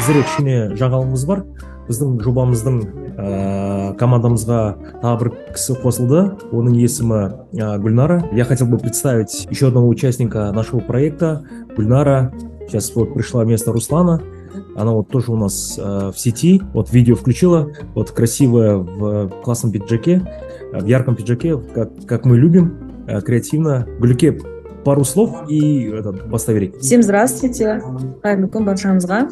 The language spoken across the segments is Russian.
Біздер кішкене жаңалығымыз бар. Біздің жобамыздың командамызға тағы бір кісі қосылды. Оның есімі Гульнара. Я хотел бы представить еще одного участника нашего проекта. Гульнара. Сейчас вот пришла вместо Руслана. Она вот тоже у нас в сети. Вот видео включила. Вот красивая в классном пиджаке, в ярком пиджаке, как мы любим, креативно. Гүлке, пару слов и баста берейік. Всем здравствуйте. Қайырлы күн баршаңызға.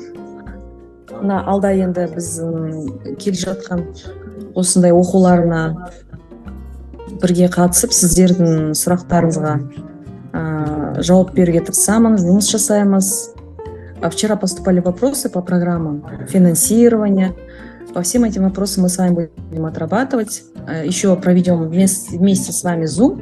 Мына алда енді біз келе жатқан осындай оқуларына бірге қатысып, сіздердің сұрақтарыңызға жауап беруге тырысамын, жұмыс жасаймыз. Вчера поступали вопросы по программам финансирования. По всем этим вопросам мы с вами будем отрабатывать. Еще проведем вместе с вами Zoom,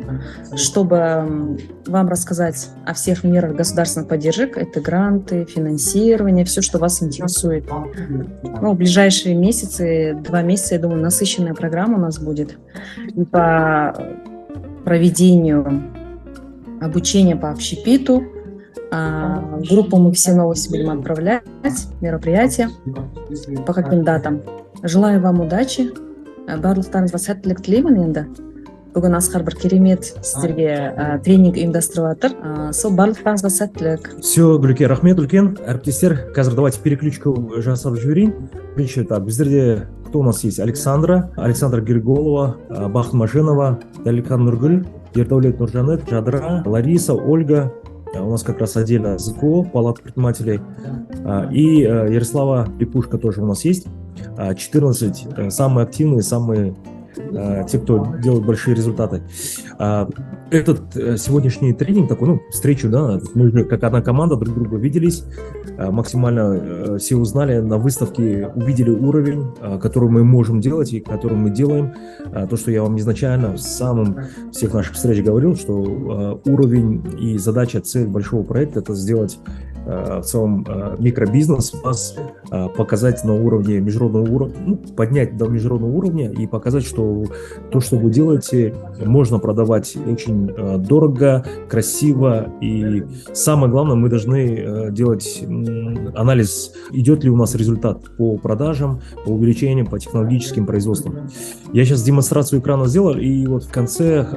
чтобы вам рассказать о всех мерах государственных поддержек. Это гранты, финансирование, все, что вас интересует. В ближайшие месяцы, 2 месяца, я думаю, насыщенная программа у нас будет. И по проведению обучения по общепиту. Группу мы все новости будем отправлять, мероприятия, по каким датам. Желаю вам удачи. Барлықтарыңызға сәттілік тілеймін енді. Бүгін Асқар бір керемет сіздерге тренинг ұйымдастырып жатыр. Сол барлықтарыңызға сәттілік. Все, Гүлке, рахмет үлкен. Әріптестер, қазір давайте переключку жасап жіберейін. Бірінші этап. Біздерде кто у нас есть? Александра Герголова, Бахт Маженова, Даликан Нургуль, Ердаулет Нуржанет, Жадра, Лариса, Ольга. У нас как раз отдельно ЗКО, палата предпринимателей. И Ярослава Пипушка тоже у нас есть. 14 самые активные, те, кто делает большие результаты. Этот сегодняшний тренинг, такой, встречу, да, мы же как одна команда друг друга виделись, максимально все узнали, на выставке увидели уровень, который мы можем делать и который мы делаем. То, что я вам изначально в всех наших встреч говорил, что уровень и задача, цель большого проекта — это сделать в целом микробизнес, вас показать на уровне международного уровня, поднять до международного уровня и показать, что то, что вы делаете, можно продавать очень дорого, красиво, и самое главное, мы должны делать анализ, идет ли у нас результат по продажам, по увеличению, по технологическим производствам. Я сейчас демонстрацию экрана сделал, и вот в конце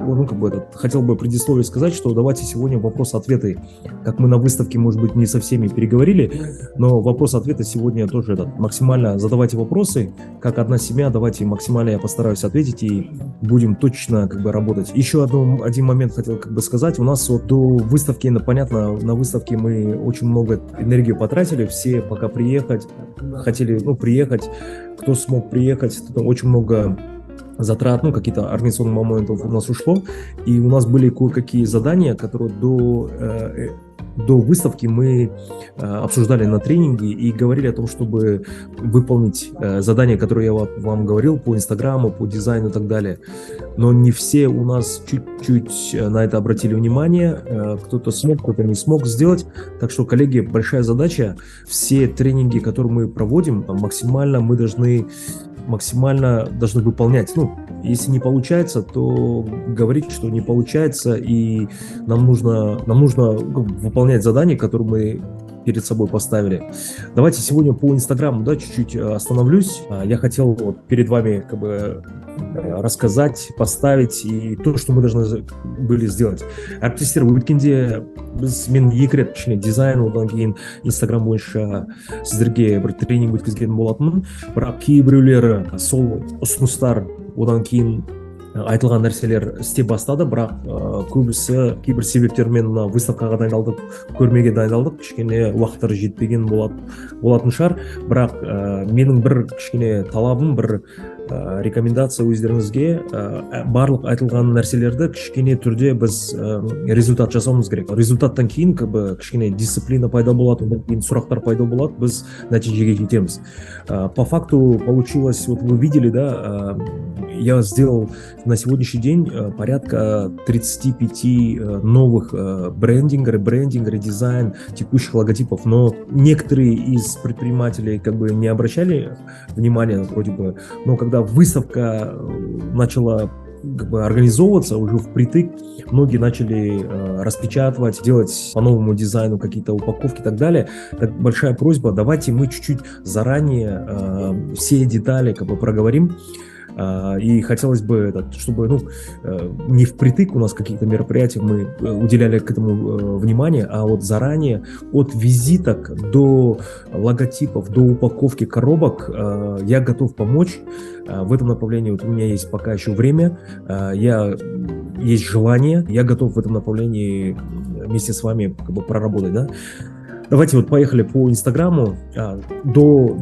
хотел бы предисловие сказать, что давайте сегодня вопрос-ответы, как мы на выставке, может быть, не со всеми переговорили, но вопрос-ответы сегодня тоже максимально задавайте вопросы, как одна семья, давайте максимально я постараюсь ответить и будем точно работать. Еще один момент хотел сказать, у нас вот до выставки, понятно, на выставке мы очень много энергии потратили, все пока хотели приехать, кто смог приехать, очень много затрат, какие-то организационные моменты у нас ушло, и у нас были кое-какие задания, которые до выставки мы обсуждали на тренинге и говорили о том, чтобы выполнить задания, которые я вам говорил по Инстаграму, по дизайну и так далее. Но не все у нас чуть-чуть на это обратили внимание. Кто-то смог, кто-то не смог сделать. Так что, коллеги, большая задача. Все тренинги, которые мы проводим, мы должны максимально выполнять. Если не получается, то говорить, что не получается, и нам нужно выполнять задания, которые мы перед собой поставили. Давайте сегодня по Инстаграму, чуть-чуть остановлюсь. Я хотел перед вами рассказать, поставить и то, что мы должны были сделать. Әріптестер, өткенде мен 2 рет дизайн, одан кейін Инстаграм бойынша сіздерге бір тренинг өткізген болатынмын. Бірақ кейбіреулері сол ұсыныстар одан кейін айтылған нәрселер істеп бастады, бірақ кейбір себептермен выставкаға дайындалдық, көрмеге дайындалдық, кішкене уақыттары жетпеген болатын шығар. Бірақ менің бір кішкене талабым, бір рекомендация өздеріңізге, барлық айтылған нәрселерді кішкене түрде біз результат жасауымыз керек. Результаттан кейін кішкене дисциплина пайда болады, одан кейін сұрақтар пайда болады, біз нәтижеге жетеміз. По факту получилось, вы видели, да, я сделал на сегодняшний день порядка 35 новых брендинга, редизайн текущих логотипов, но некоторые из предпринимателей не обращали внимания вроде бы, но когда выставка начала как бы организовываться уже впритык. Многие начали распечатывать, делать по новому дизайну какие-то упаковки и так далее. Так, большая просьба, давайте мы чуть-чуть заранее все детали как бы проговорим. И хотелось бы, чтобы не впритык у нас какие-то мероприятия мы уделяли к этому внимание, а вот заранее от визиток до логотипов, до упаковки коробок я готов помочь в этом направлении. Вот у меня есть пока еще время, есть желание, я готов в этом направлении вместе с вами как бы проработать, да. Давайте вот поехали по Инстаграму. До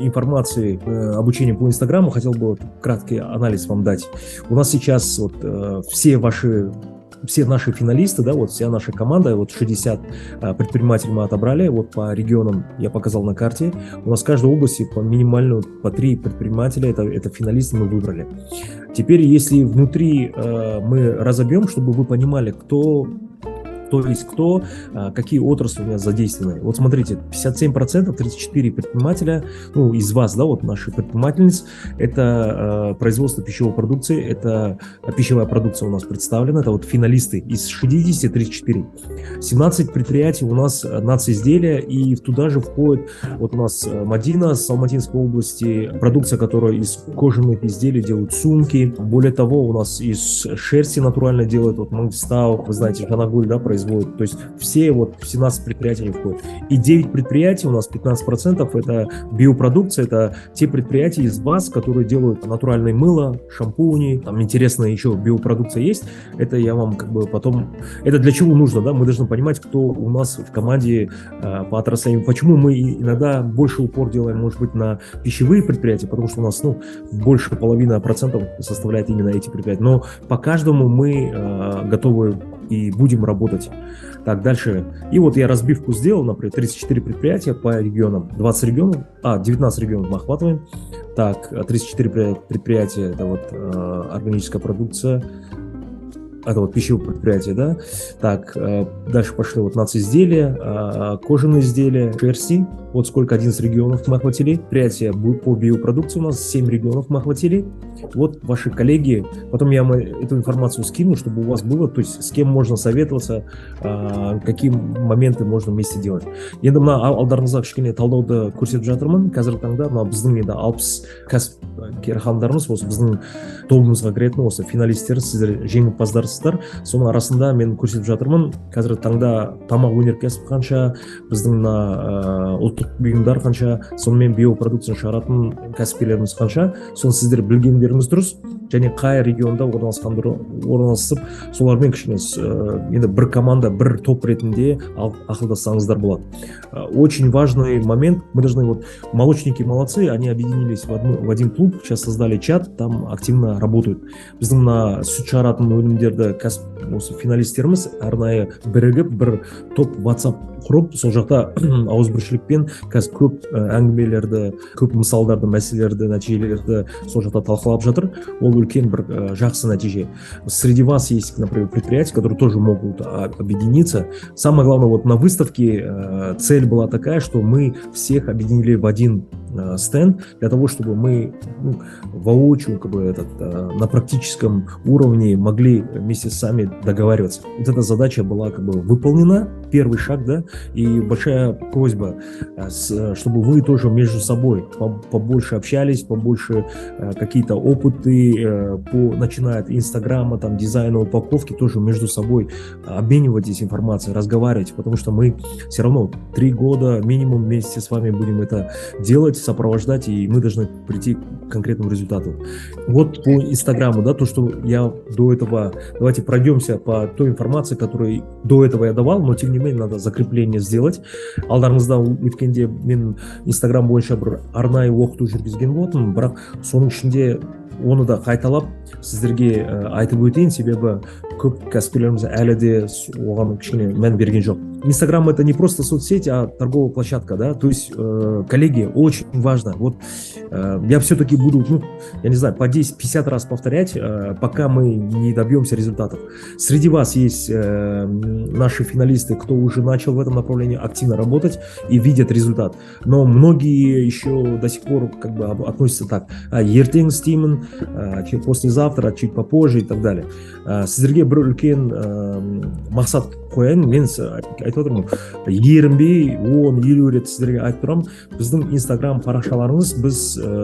информации обучения по Инстаграму хотел бы вот краткий анализ вам дать. У нас сейчас вот все наши финалисты, да, вот вся наша команда, вот 60 предпринимателей мы отобрали, вот по регионам я показал на карте. У нас в каждой области по 3 предпринимателя, это финалисты мы выбрали. Теперь, если внутри мы разобьем, чтобы вы понимали, кто, какие отрасли у меня задействованы. Вот смотрите, 57%, 34 предпринимателя, из вас, да, вот наши предпринимательницы, это производство пищевой продукции, это пищевая продукция у нас представлена, это вот финалисты из 60, 34. 17 предприятий у нас нацизделия, и туда же входит вот у нас Мадина с Алматинской области, продукция, которая из кожаных изделий делают сумки. Более того, у нас из шерсти натурально делают, вот Мангстау, вы знаете, Жанагуль, да, производит. То есть все 17 предприятий входят. И 9 предприятий, у нас 15%, это биопродукция, это те предприятия из вас, которые делают натуральное мыло, шампуни, там интересная еще биопродукция есть. Это я вам как бы потом... Это для чего нужно, да? Мы должны понимать, кто у нас в команде по отраслям. Почему мы иногда больше упор делаем, может быть, на пищевые предприятия, потому что у нас, больше половины процентов составляет именно эти предприятия. Но по каждому мы готовы и будем работать. Так, дальше. И вот я разбивку сделал, например, 34 предприятия по регионам, 19 регионов мы охватываем. Так, 34 предприятия, это вот органическая продукция, это вот пищевое предприятие, да. Так, дальше пошли вот нацизделия, кожаные изделия, шерсти. Вот сколько, 11 регионов мы охватили. Предприятия по биопродукции у нас 7 регионов мы охватили. Вот ваши коллеги, потом я эту информацию скину, чтобы у вас было, то есть с кем можно советоваться, какие моменты можно вместе делать. Енді мына алдарыңызға кішкене талдауды көрсетіп жатырмын. Қазіргі таңда мына біздің енді 60 кәсіпкерхандарымыз осы біздің тобымызға кіретін осы финалисттер, сіздер жеңімпаздарсыздар. Соның арасында мен көрсетіп жатырмын. Қазіргі таңда тамақ өнеркәсіп қанша, біздің мына ұлттық бұйымдар қанша, сонымен биопродукцияны шығаратын кәсіпкерлеріміз қанша, соны сіздер білгендеріңіз дұрыс, және қай регионда орналасып, солармен кішкене енді бір команда, бір топ ретінде ақылдассаңыздар болады. Очень важный момент, мы должны, вот молочники молодцы, они объединились в один клуб, сейчас создали чат, там активно работают. Біздің мына сүт шығаратын өнімдерді осы финалистеріміз арнайы бірігіп бір топ WhatsApp құрып, сол жақта ауызбіршілікпен қазір көп әңгімелерді, көп мысалдарды, мәселелерді, нәтижелерді сол жақта талқылап жатыр. Ол үлкен бір жақсы нәтиже. Среди вас есть, например, предприятия, которые тоже могут объединиться. Самое главное, вот на выставке цель была такая, что мы всех объединили в один стенд для того, чтобы мы воочию, на практическом уровне могли вместе сами договариваться. Вот эта задача была выполнена, первый шаг, да, и большая просьба, чтобы вы тоже между собой побольше общались, побольше какие-то опыты, начиная от Инстаграма, там, дизайна, упаковки, тоже между собой обменивайтесь информацией, разговаривать, потому что мы все равно 3 года минимум вместе с вами будем это делать, сопровождать, и мы должны прийти к конкретному результату. Вот по Инстаграму, да, то, что я до этого, давайте пройдемся по той информации, которую до этого я давал, но тем не менее надо закрепление сделать. Алдарыңызда өткенде мен Инстаграм бойынша бір арнайы оқыту жүргізген болатынмын, бірақ соның ішінде оны да қайталап сіздерге айтып өтейін, себебі көп кәсіпкерлеріміз әлі де оған кішкене мән берген жоқ. Инстаграм это не просто соцсеть, а торговая площадка, да, то есть, коллеги, очень важно, вот я все-таки буду, ну, я не знаю, по 10-50 раз повторять, пока мы не добьемся результатов. Среди вас есть наши финалисты, кто уже начал в этом направлении активно работать и видят результат, но многие еще до сих пор как бы относятся так: ертең істеймін, послезавтра, чуть попозже и так далее. Сіздерге бір үлкен мақсат қояйын, мен айтып отырмын, ерінбей 10-50 рет сіздерге айтып тұрамын, біздің инстаграм парақшаларыңыз біз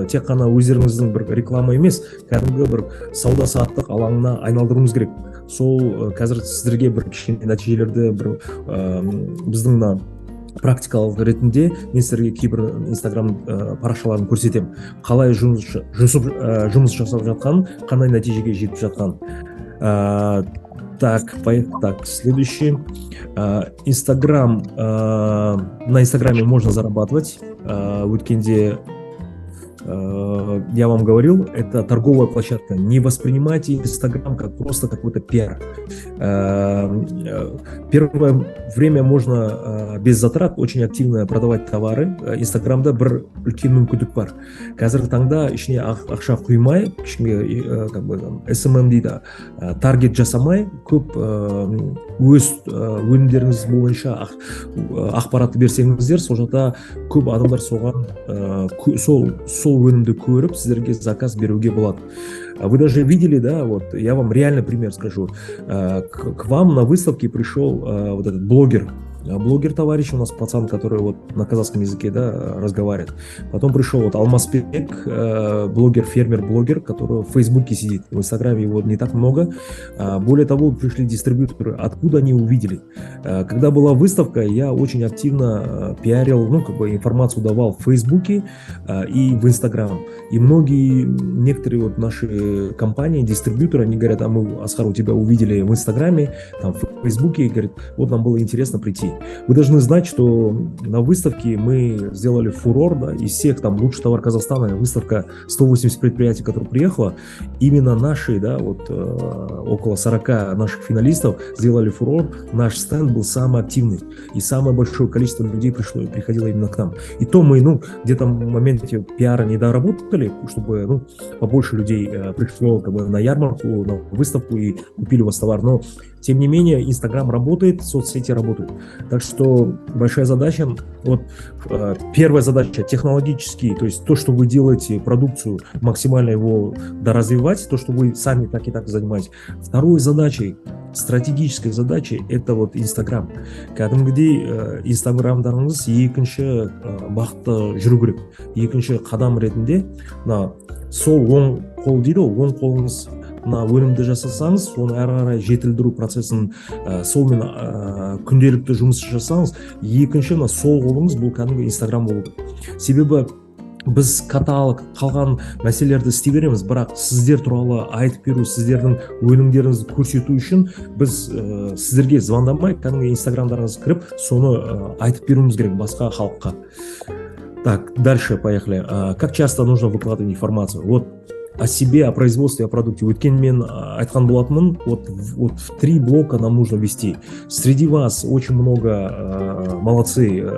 тек қана өздеріңіздің бір реклама емес, кәдімгі бір сауда саттық алаңына айналдыруымыз керек. Сол қазір сіздерге бір кішкене нәтижелерді бір біздің мына практикалық ретінде мен сіздерге кейбір инстаграм парақшаларын көрсетемін, қалай жұмыс жасап жатқан, қандай нәтижеге жетіп жатқан. Так, следующий. Инстаграм. На Инстаграме можно зарабатывать. Өткенде я вам говорил, это торговая площадка. Не воспринимайте Инстаграм как просто какой-то пиар. Первое время можно без затрат очень активно продавать товары. Инстаграмда бір үлкен мүмкіндік бар. Қазіргі таңда ішіне ақша құймай, как бы SMM дейді, таргет жасамай, көп өз өнімдеріңіз бойынша ақпаратты берсеңіздер, сол жақта көп адамдар соған сол өнімді көріп сіздерге заказ беруге болады. Вы даже видели, да, вот я вам реальный пример скажу. К вам на выставке пришел вот этот блогер товарищ у нас, пацан, который вот на казахском языке, да, разговаривает. Потом пришел вот Алмазбек, фермер-блогер, который в Фейсбуке сидит. В Инстаграме его не так много. Более того, пришли дистрибьюторы. Откуда они увидели? Когда была выставка, я очень активно пиарил, ну, как бы информацию давал в Фейсбуке и в Инстаграм. И некоторые вот наши компании, дистрибьюторы, они говорят: мы, Асхар, у тебя увидели в Инстаграме, там, в Фейсбуке, и говорят, вот нам было интересно прийти. Вы должны знать, что на выставке мы сделали фурор, да, из всех там лучший товар Казахстана, выставка 180 предприятий, которые приехала, именно наши, да, вот около 40 наших финалистов сделали фурор, наш стенд был самый активный, и самое большое количество людей приходило именно к нам. И то мы, ну, где-то в моменте пиара не доработали, чтобы, ну, побольше людей пришло как бы на ярмарку, на выставку и купили у вас товар, но тем не менее Инстаграм работает, соцсети работают. Так что большая задача, вот первая задача технологически, то есть то, что вы делаете, продукцию, максимально его доразвивать, то, что вы сами так и так занимаетесь. Второй задачей, стратегической задачей, это вот Инстаграм. Кәдімгідей Инстаграмдарыңыз екінші бағытта жүру керек. Екінші қадам ретінде, сол оң қол дейді, оң қолыңыз өнімді жасасаңыз, соны әрі қарай жетілдіру процесін солмен күнделікті жұмыс жасаңыз, екінші сол қолыңыз бұл кәдімгі Инстаграм болды. Себебі біз каталог, қалған мәселелерді істей береміз, бірақ сіздер туралы айтып беру, сіздердің өнімдеріңізді көрсету үшін біз сіздерге звондамай, кәдімгі Инстаграмдарыңызға кіріп, соны айтып беруіміз керек басқа халыққа. Так, дальше поехали. Как часто нужно выкладывать информацию? Вот о себе, о производстве, о продукте. Өткен мен айтқан болатынмын, вот в 3 блока нам нужно вести. Среди вас очень много молодцы,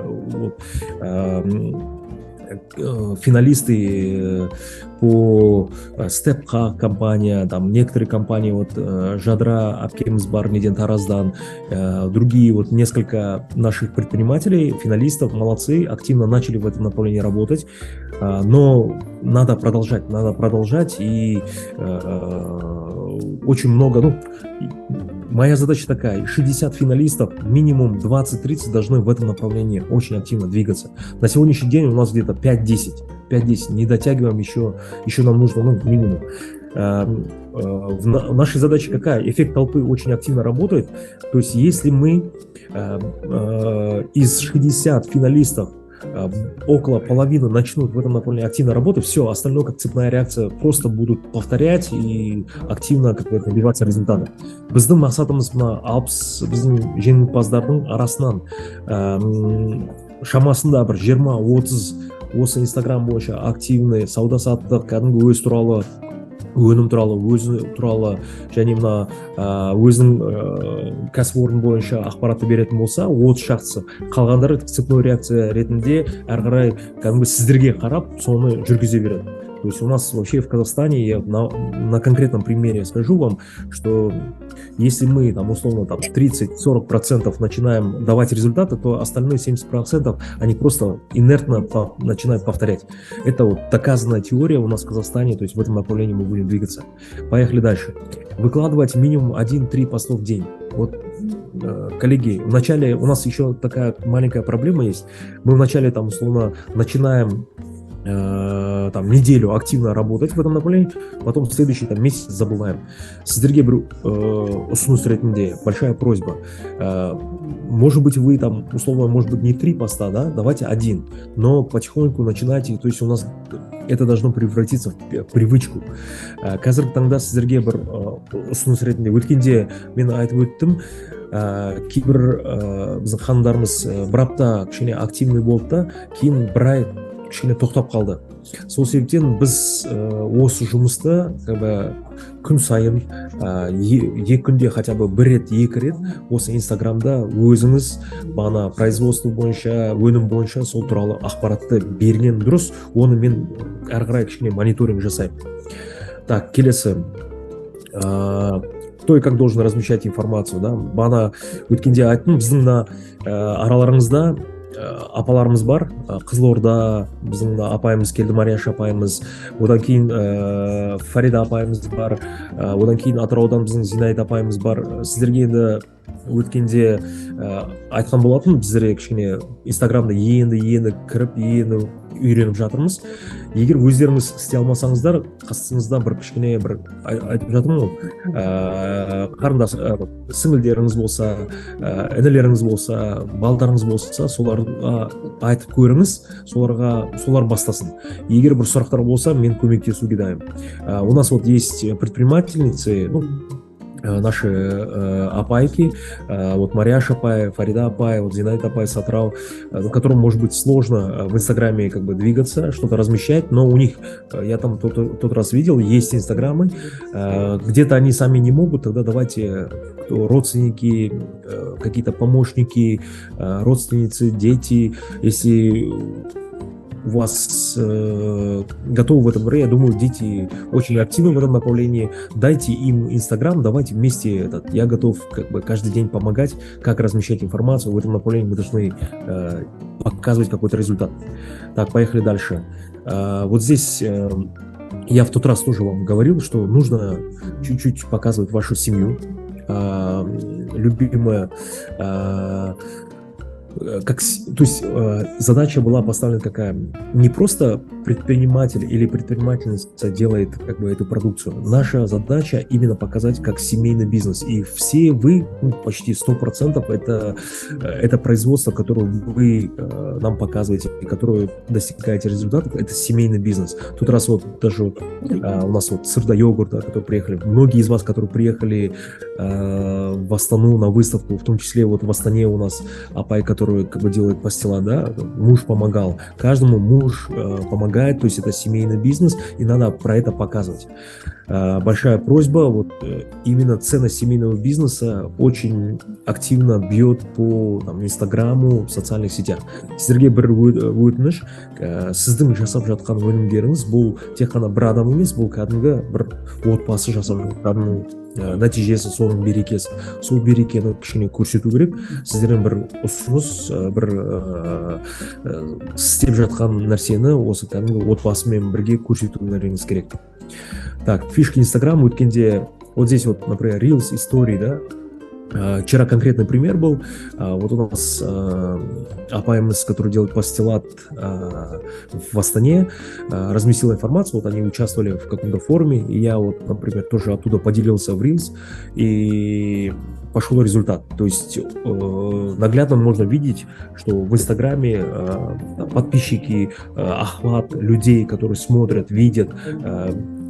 финалисты по Степқа компания, там некоторые компании, вот Жадра, Апкемс бар, неден Тараздан, другие вот несколько наших предпринимателей, финалистов, молодцы, активно начали в этом направлении работать, но надо продолжать и очень много, моя задача такая: 60 финалистов, минимум 20-30 должны в этом направлении очень активно двигаться. На сегодняшний день у нас где-то 5-10, не дотягиваем, еще нам нужно, минимум. Наша задача какая? Эффект толпы очень активно работает. То есть если мы из 60 финалистов около половины начнут в этом направлении активно работать, все, остальное как цепная реакция, просто будут повторять и активно добиваться результата. Біздің мақсатымыз мына 60 біздің жеңімпаздардың арасынан шамасында бір 20-30 осы Инстаграм бойынша активный сауда-саттық, кәдімгі өз туралы өнім туралы, өзі туралы және мына өзінің кәсіпорын бойынша ақпаратты беретін болса, 30 шақтысы. Қалғандары цепной реакция ретінде әрі қарай кәдімгі сіздерге қарап соны жүргізе береді. То есть у нас вообще в Казахстане, я на конкретном примере скажу вам, что если мы там условно там 30-40% начинаем давать результаты, то остальные 70% они просто инертно начинают повторять. Это вот доказанная теория у нас в Казахстане, то есть в этом направлении мы будем двигаться. Поехали дальше. Выкладывать минимум 1-3 поста в день. Вот, коллеги, вначале у нас еще такая маленькая проблема есть. Мы вначале там условно начинаем там неделю активно работать в этом направлении, потом в следующий там месяц забываем. Сіздерге бір ұсыныс ретінде большая просьба. Может быть, вы там условно, может быть, не 3 поста, да, давайте 1, но потихоньку начинайте, то есть у нас это должно превратиться в привычку. Қазіргі таңда сіздерге бір ұсыныс ретінде өткенде мен айтып өттім, кейбір біздің ханымдарымыз бір апта кішкене активный болды да, кейін бір ай кішкене тоқтап қалды. Сол себептен біз осы жұмысты күн сайын 2 күнде хотя бы 1 рет, 2 рет осы Инстаграмда өзіңіз бағана производство бойынша, өнім бойынша сол туралы ақпаратты берген дұрыс. Оны мен әрі қарай кішкене мониторинг жасаймын. Так, келесі. Кто и как должен размещать информацию, да? Бағана өткенде айттым, біздің араларыңызда апаларымыз бар, Қызылорда біздің апайымыз келді, Марияш апайымыз, одан кейін Фарида апайымыз бар, одан кейін Атыраудан біздің Зинайт апайымыз бар. Сіздерге енді өткенде айтқан болатын, біздер кішкене Инстаграмда енді кіріп, енді үйреніп жатырмыз. Егер өздеріңіз істей алмасаңыздар, қасыңызда бір кішкене бір айтып жатырмын ғой, қарындас сіңілдеріңіз болса, інілеріңіз болса, балдарыңыз болса, соларға айтып көріңіз, солар бастасын. Егер бір сұрақтар болса, мен көмектесуге дайын. У нас вот есть предпринимательницы, наши апайки, вот Марияш апай, Фарида апай, вот Зинайт апай, Сатрау, которым может быть сложно в Инстаграме как бы двигаться, что-то размещать, но у них, я там тот раз видел, есть Инстаграмы, где-то они сами не могут, тогда давайте родственники, какие-то помощники, родственницы, дети, если у вас готовы в этом мире, я думаю, дети очень активны в этом направлении, дайте им Инстаграм, давайте вместе я готов как бы каждый день помогать, как размещать информацию в этом направлении, мы должны показывать какой-то результат. Так, поехали дальше. Вот здесь я в тот раз тоже вам говорил, что нужно чуть-чуть показывать вашу семью, любимая, то есть задача была поставлена какая? Не просто предприниматель или предпринимательница делает как бы эту продукцию. Наша задача именно показать как семейный бизнес. И все вы, почти 100% это производство, которое вы нам показываете, и которое достигаете результатов, это семейный бизнес. Тут раз вот даже у нас вот сыр да йогурт, которые приехали, многие из вас, которые приехали в Астану на выставку, в том числе вот в Астане у нас апай, который как бы делает пастила, да, муж помогал. Каждому муж помогает, то есть это семейный бизнес, и надо про это показывать. Большая просьба, вот именно ценность семейного бизнеса очень активно бьет по Инстаграму, в социальных сетях. Сіздерге бір өтініш, сіздің жасап жатқан өнімдеріңіз бұл тек қана бір адам емес, бұл кәдімгі бір отбасы жасап жатқан нәтижесі, соның берекесі. Сол берекені кішкене көрсету керек. Сіздерден бір ұсыныс, бір істеп жатқан нәрсені осы кәдімгі отбасымен бірге көрсетулеріңіз керек. Так, фишки Инстаграм өткенде, вот здесь вот, например, Reels, истории, да. Вчера конкретный пример был. Вот у нас апаймс, который делает пастилат в Астане, разместил информацию, вот они участвовали в каком-то форуме, и я вот, например, тоже оттуда поделился в Reels, и пошел результат. То есть наглядно можно видеть, что в Инстаграме подписчики, охват людей, которые смотрят, видят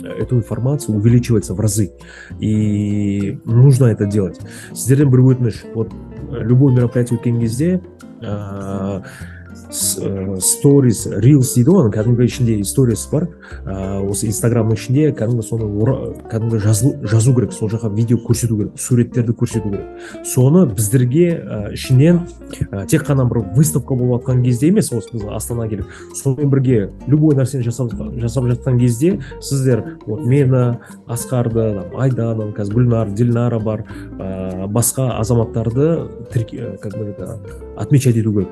эту информацию, увеличивается в разы. И нужно это делать. Сіздерден бір өтініш, вот любое мероприятие өткен кезде stories, reels дейді ғой, кәдімгі ішінде stories бар. Осы инстаграмның ішінде кәдімгі соны кәдімгі жазу керек, сол жаққа видео көрсету керек, суреттерді көрсету керек. Соны біздерге ішінен тек қана бір выставка болып жатқан кезде емес, осы біз Астана келіп, сонымен бірге любой нәрсені жасап жатқан кезде сіздер вот мені, Асқарды, Айданы, қазір Гүлнар, Дильнара бар, басқа азаматтарды как бы отмечать ету керек.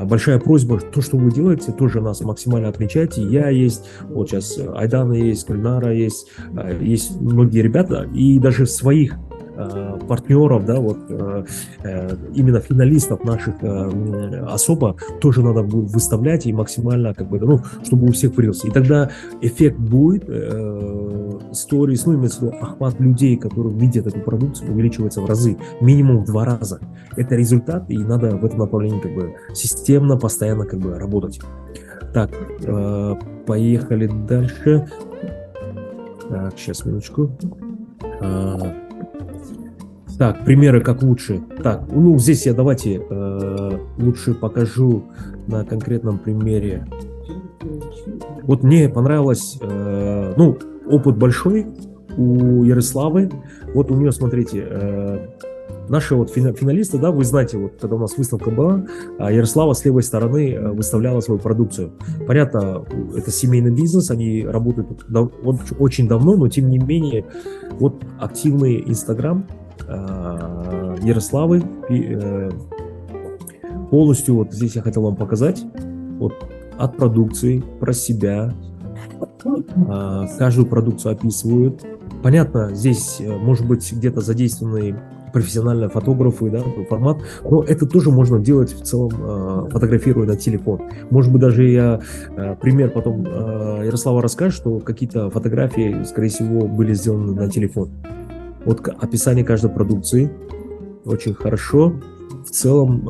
Большая просьба, то, что вы делаете, тоже нас максимально отмечайте. Я есть, вот сейчас Айдана есть, Гульнара есть многие ребята, и даже своих партнеров, да, вот именно финалистов наших особо тоже надо будет выставлять и максимально, как бы, ну, чтобы у всех прился. И тогда эффект будет, сторис, ну, имеется в виду охват людей, которые видят эту продукцию, увеличивается в разы, минимум в 2 раза. Это результат, и надо в этом направлении, как бы, системно, постоянно, как бы, работать. Так, поехали дальше. Так, сейчас, минуточку. Так, примеры как лучше. Так, ну здесь я давайте лучше покажу на конкретном примере. Вот мне понравилось, ну, опыт большой у Ярославы. Вот у нее, смотрите, наши вот финалисты, да, вы знаете, вот когда у нас выставка была, Ярослава с левой стороны выставляла свою продукцию. Понятно, это семейный бизнес, они работают очень давно, но тем не менее, вот активный Инстаграм Ярославы полностью, вот здесь я хотел вам показать, вот от продукции, про себя, каждую продукцию описывают. Понятно, здесь может быть где-то задействованы профессиональные фотографы, да, формат, но это тоже можно делать в целом, фотографируя на телефон. Может быть, даже я пример потом Ярослава расскажет, что какие-то фотографии, скорее всего, были сделаны на телефон. Вот описание каждой продукции очень хорошо. В целом,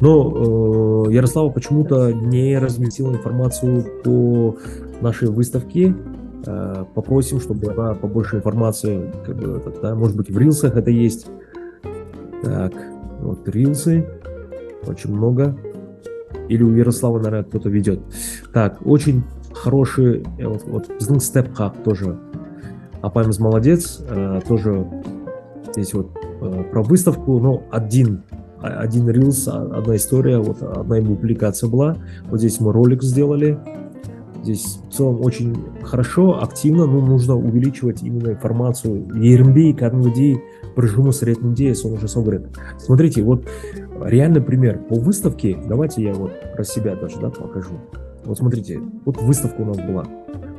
но Ярослава почему-то не разместила информацию по нашей выставке. Попросим, чтобы она побольше информации, как бы, да, может быть, в рилсах это есть. Так, вот рилсы, очень много. Или у Ярослава, наверное, кто-то ведет. Так, очень хороший, вот степ-хак тоже. Апаймс молодец, тоже здесь вот про выставку, но один рилс, одна история, вот одна ему публикация была. Вот здесь мы ролик сделали. Здесь в целом очень хорошо, активно, но нужно увеличивать именно информацию. Ермби, кәдімгідей бір жұмыс ретінде соны жасау керек. Смотрите, вот реальный пример по выставке. Давайте я вот про себя даже, да, покажу. Вот смотрите, вот выставка у нас была.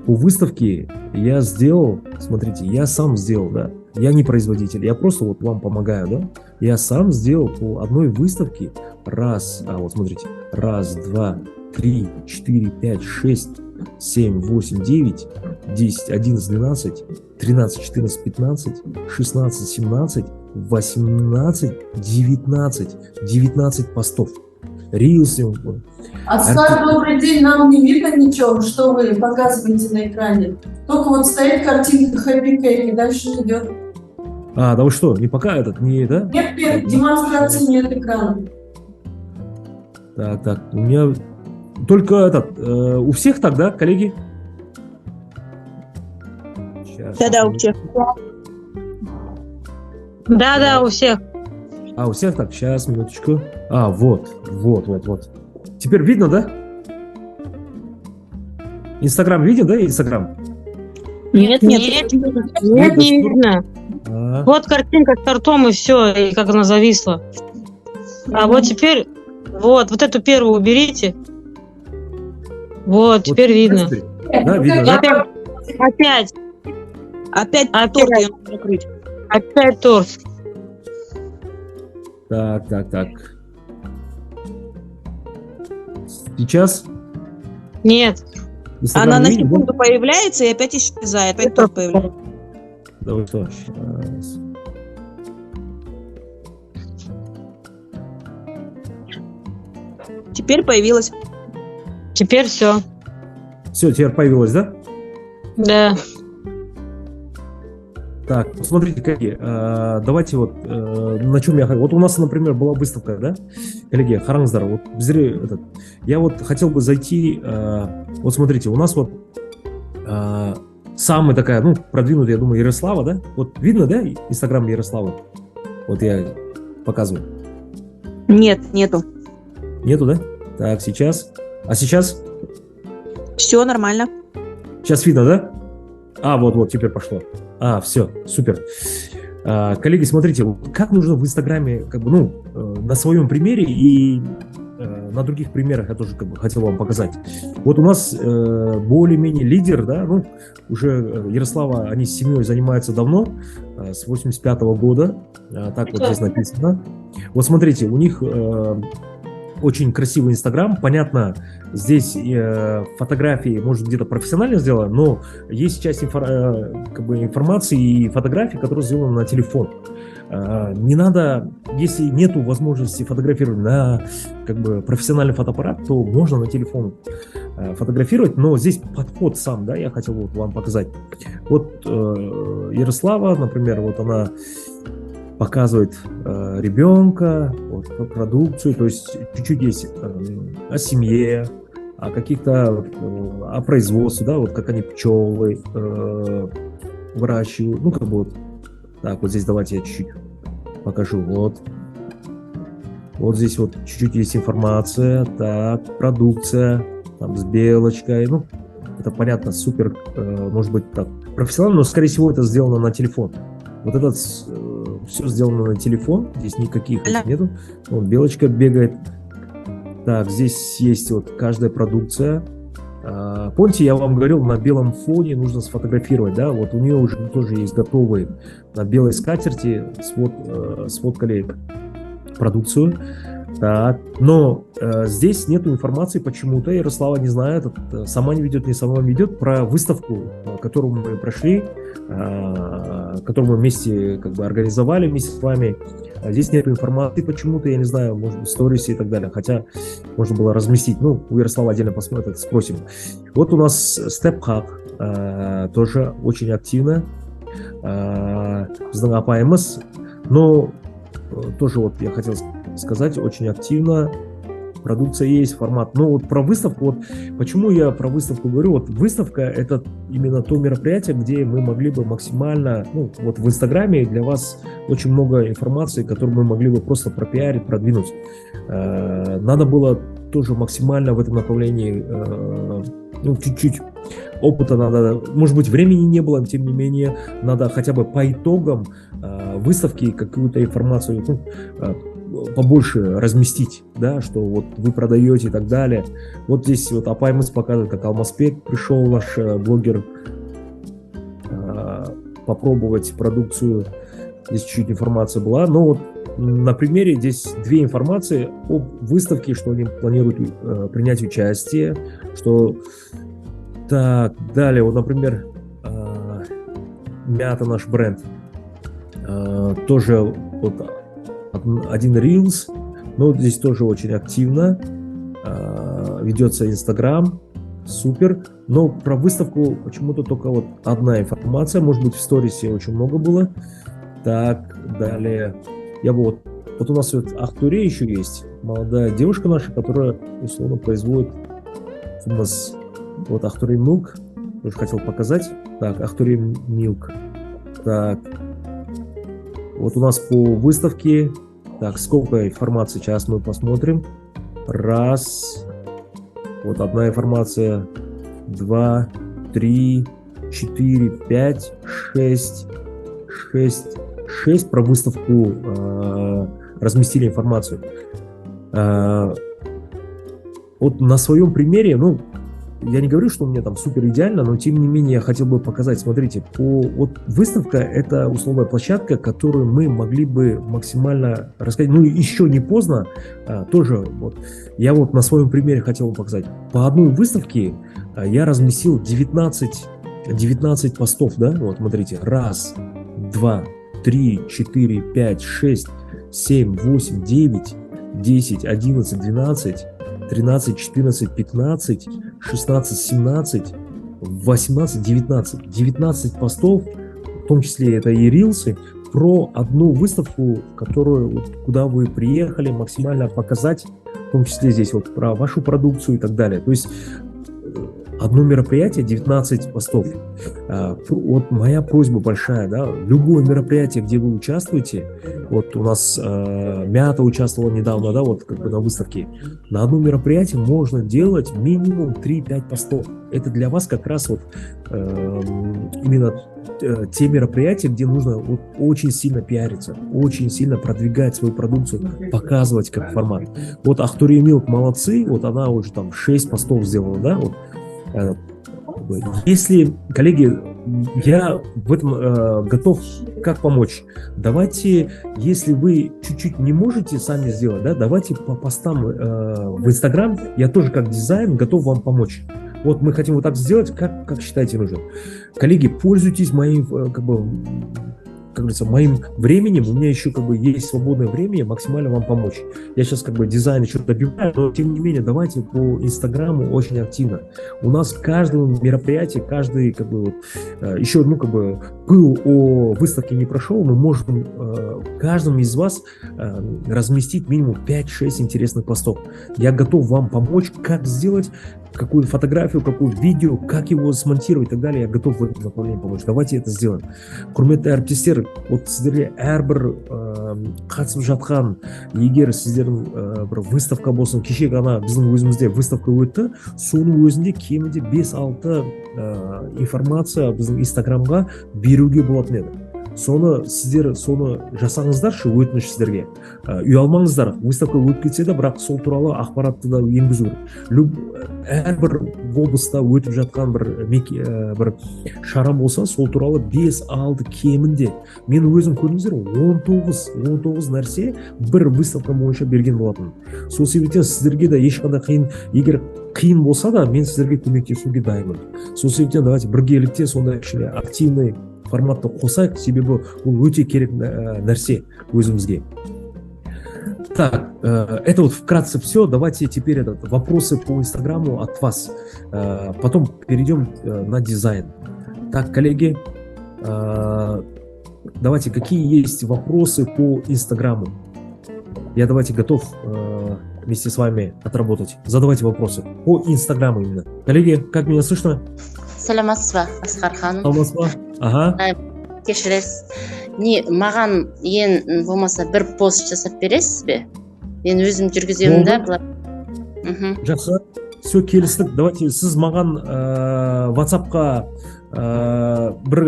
По выставке я сделал, смотрите, я сам сделал, да. Я не производитель, я просто вот вам помогаю, да. Я сам сделал по одной выставке вот смотрите, 1, 2, 3, 4, 5, 6, 7, 8, 9, 10, 11, 12, 13, 14, 15, 16, 17, 18, 19 постов. Рилсы. Аскар, добрый день, нам не видно ничего, что вы показываете на экране. Только вот стоит картинка Happy Cake и дальше идет. Да вы что, не пока этот, не, да? Нет, демонстрации нет экрана. Так, у меня только этот, у всех так, да, коллеги? Да, у всех. Да, у всех. У всех так, сейчас, минуточку. Вот. Теперь видно, да? Инстаграм виден, да, Инстаграм? Нет, не видно. Вот картинка с тортом и все, и как она зависла. Вот теперь, вот эту первую уберите. Вот, теперь видно. Да, видно, да? Опять торт ее надо закрыть. Опять торт. Так. Сейчас? Нет. Инстаграм Она на виден, секунду появляется и опять исчезает. Опять торт появляется. Да вы что, сейчас. Теперь появилась. Теперь все. Все, теперь появилось, да? Да. Так, смотрите, коллеги, давайте вот на чем я... Вот у нас, например, была выставка, да? Коллеги, қараңыздар, вот я вот хотел бы зайти, вот смотрите, у нас вот самая такая, ну, продвинутая, я думаю, Ярослава, да? Вот видно, да, Инстаграм Ярославы? Вот я показываю. Нет, нету. Нету, да? Так, сейчас. А сейчас? Все нормально. Сейчас видно, да? Вот, теперь пошло. Все, супер. Коллеги, смотрите, как нужно в Инстаграме, как бы, ну, на своем примере и на других примерах я тоже как бы хотел вам показать. Вот у нас более-менее лидер, да, ну, уже Ярослава, они с семьей занимаются давно, с 85-го года, так вот здесь написано. Вот смотрите, у них очень красивый Инстаграм, понятно, здесь фотографии, может, где-то профессионально сделано, но есть часть как бы информации и фотографий, которые сделаны на телефон. Не надо, если нету возможности фотографировать на как бы профессиональный фотоаппарат, то можно на телефон фотографировать, но здесь подход сам, да, я хотел вот вам показать. Вот Ярослава, например, вот она показывает ребенка, вот, продукцию, то есть чуть-чуть есть о семье, о каких-то, о производстве, да, вот как они пчелы выращивают, ну, как бы вот. Так, вот здесь давайте я чуть-чуть покажу. Вот здесь вот чуть-чуть есть информация. Так, продукция, там с белочкой. Ну, это понятно, супер, может быть, так, профессионально, но, скорее всего, это сделано на телефон. Вот это все сделано на телефон. Здесь никаких нету. Вон белочка бегает. Так, здесь есть вот каждая продукция. Помните, я вам говорил, на белом фоне нужно сфотографировать, да, вот у нее уже тоже есть готовые на белой скатерти, сфоткали продукцию, так, но здесь нету информации почему-то, Ярослава не знает, сама не ведет, не сама ведет, про выставку, которую мы прошли, которую мы вместе как бы организовали вместе с вами. Здесь нет информации почему-то, я не знаю, может быть, сторисы и так далее, хотя можно было разместить, ну, у Ярослава отдельно посмотрим, спросим. Вот у нас StepHub тоже очень активно, біздің апайымыз, но тоже вот я хотел сказать, очень активно, продукция есть, формат. Но вот про выставку, вот почему я про выставку говорю, вот выставка это именно то мероприятие, где мы могли бы максимально, ну вот в Инстаграме для вас очень много информации, которую мы могли бы просто пропиарить, продвинуть. Надо было тоже максимально в этом направлении, ну чуть-чуть опыта надо, может быть времени не было, тем не менее надо хотя бы по итогам выставки какую-то информацию, ну, побольше разместить, да, что вот вы продаете и так далее. Вот здесь вот Апаймыс показывает, как Алмаспек пришел, наш блогер, попробовать продукцию. Здесь чуть-чуть информация была, но вот на примере здесь две информации об выставке, что они планируют принять участие, что так, далее, вот, например, Мята, наш бренд, тоже вот один Reels, но здесь тоже очень активно ведется Инстаграм, супер, но про выставку почему-то только вот одна информация, может быть в сторисе очень много было. Так, далее, я вот у нас вот Ахтуре еще есть, молодая девушка наша, которая условно производит хумус. Вот Ахтуре Milk, тоже хотел показать. Так, Ахтуре Milk. Так, вот у нас по выставке. Так, сколько информации сейчас мы посмотрим. Раз. Вот одна информация. 2, 3, 4, 5, 6. 6 про выставку разместили информацию. Вот на своем примере, ну, я не говорю, что у меня там супер идеально, но тем не менее я хотел бы показать, смотрите, вот выставка это условная площадка, которую мы могли бы максимально рассказать, ну еще не поздно, тоже вот, я вот на своем примере хотел бы показать, по одной выставке я разместил 19 постов, да, вот смотрите, 1, 2, 3, 4, 5, 6, 7, 8, 9, 10, 11, 12, 13, 14, 15, 16, 17, 18, 19. 19 постов в том числе это и рилсы, про одну выставку, которую, вот, куда вы приехали, максимально показать, в том числе здесь вот про вашу продукцию и так далее. То есть одно мероприятие, 19 постов. Вот моя просьба большая, да, любое мероприятие, где вы участвуете, вот у нас Мята участвовала недавно, да, вот как бы на выставке, на одно мероприятие можно делать минимум 3-5 постов. Это для вас как раз вот именно те мероприятия, где нужно вот очень сильно пиариться, очень сильно продвигать свою продукцию, показывать как формат. Вот Ахтуре Милк молодцы, вот она уже там 6 постов сделала, да, вот. Если, коллеги, я в этом готов как помочь. Давайте, если вы чуть-чуть не можете сами сделать, да, давайте по постам в Инстаграм, я тоже как дизайн готов вам помочь. Вот мы хотим вот так сделать, как считаете нужно. Коллеги, пользуйтесь моим, как бы, как говорится, моим временем, у меня еще как бы есть свободное время, максимально вам помочь. Я сейчас как бы дизайн еще добиваю, но тем не менее давайте по Инстаграму очень активно. У нас каждое мероприятие, каждый как бы вот, еще ну как бы пыл о выставке не прошел, мы можем каждому из вас разместить минимум 5-6 интересных постов. Я готов вам помочь, как сделать, какую фотографию, какое видео, как его смонтировать и так далее. Я готов в этом направлении помочь. Давайте это сделаем. Құрметті әріптестер, вот сіздерге әрбір қатысып жатқан, егер сіздердің бір выставка болсын, кеше ғана біздің өзімізде выставка өтті, соның өзінде кемінде 5-6 информация біздің Инстаграмға беруге болатын еді. Соны сіздер соны жасаңыздаршы, өтініш сіздерге. Ұялмаңыздар, выставка өтіп кетсе де, бірақ сол туралы ақпаратты да енгізу керек. Әрбір облыста өтіп жатқан бір шара болса, сол туралы 5-6 кемінде. Мен өзім көрдіңіздер, 19 нәрсе бір выставка бойынша берген болатын. Сол себептен сіздерге де ешқандай қиын, егер қиын болса да, мен сіздерге көмектесуге дайынмын. Сол себептен давайте біргелікте сондай кішкене активный форматты қосайық, себебі бұл өте керек нәрсе өзімізге. Так, это вот вкратце все. Давайте теперь вопросы по Инстаграму от вас. Потом перейдем на дизайн. Так, коллеги, давайте, какие есть вопросы по Инстаграму? Я давайте готов вместе с вами отработать. Задавайте вопросы по Инстаграму именно. Коллеги, как меня слышно? Саламатсыз ба, Асқар ханым? Саламатсыз ба? Ага. Кешіресіз. Не, маған ең болмаса бір пост жасап бересіз бе? Мен өзім жүргіземін да, былай. Жақсы. Все, келістік. Давайте сіз маған WhatsApp-қа бір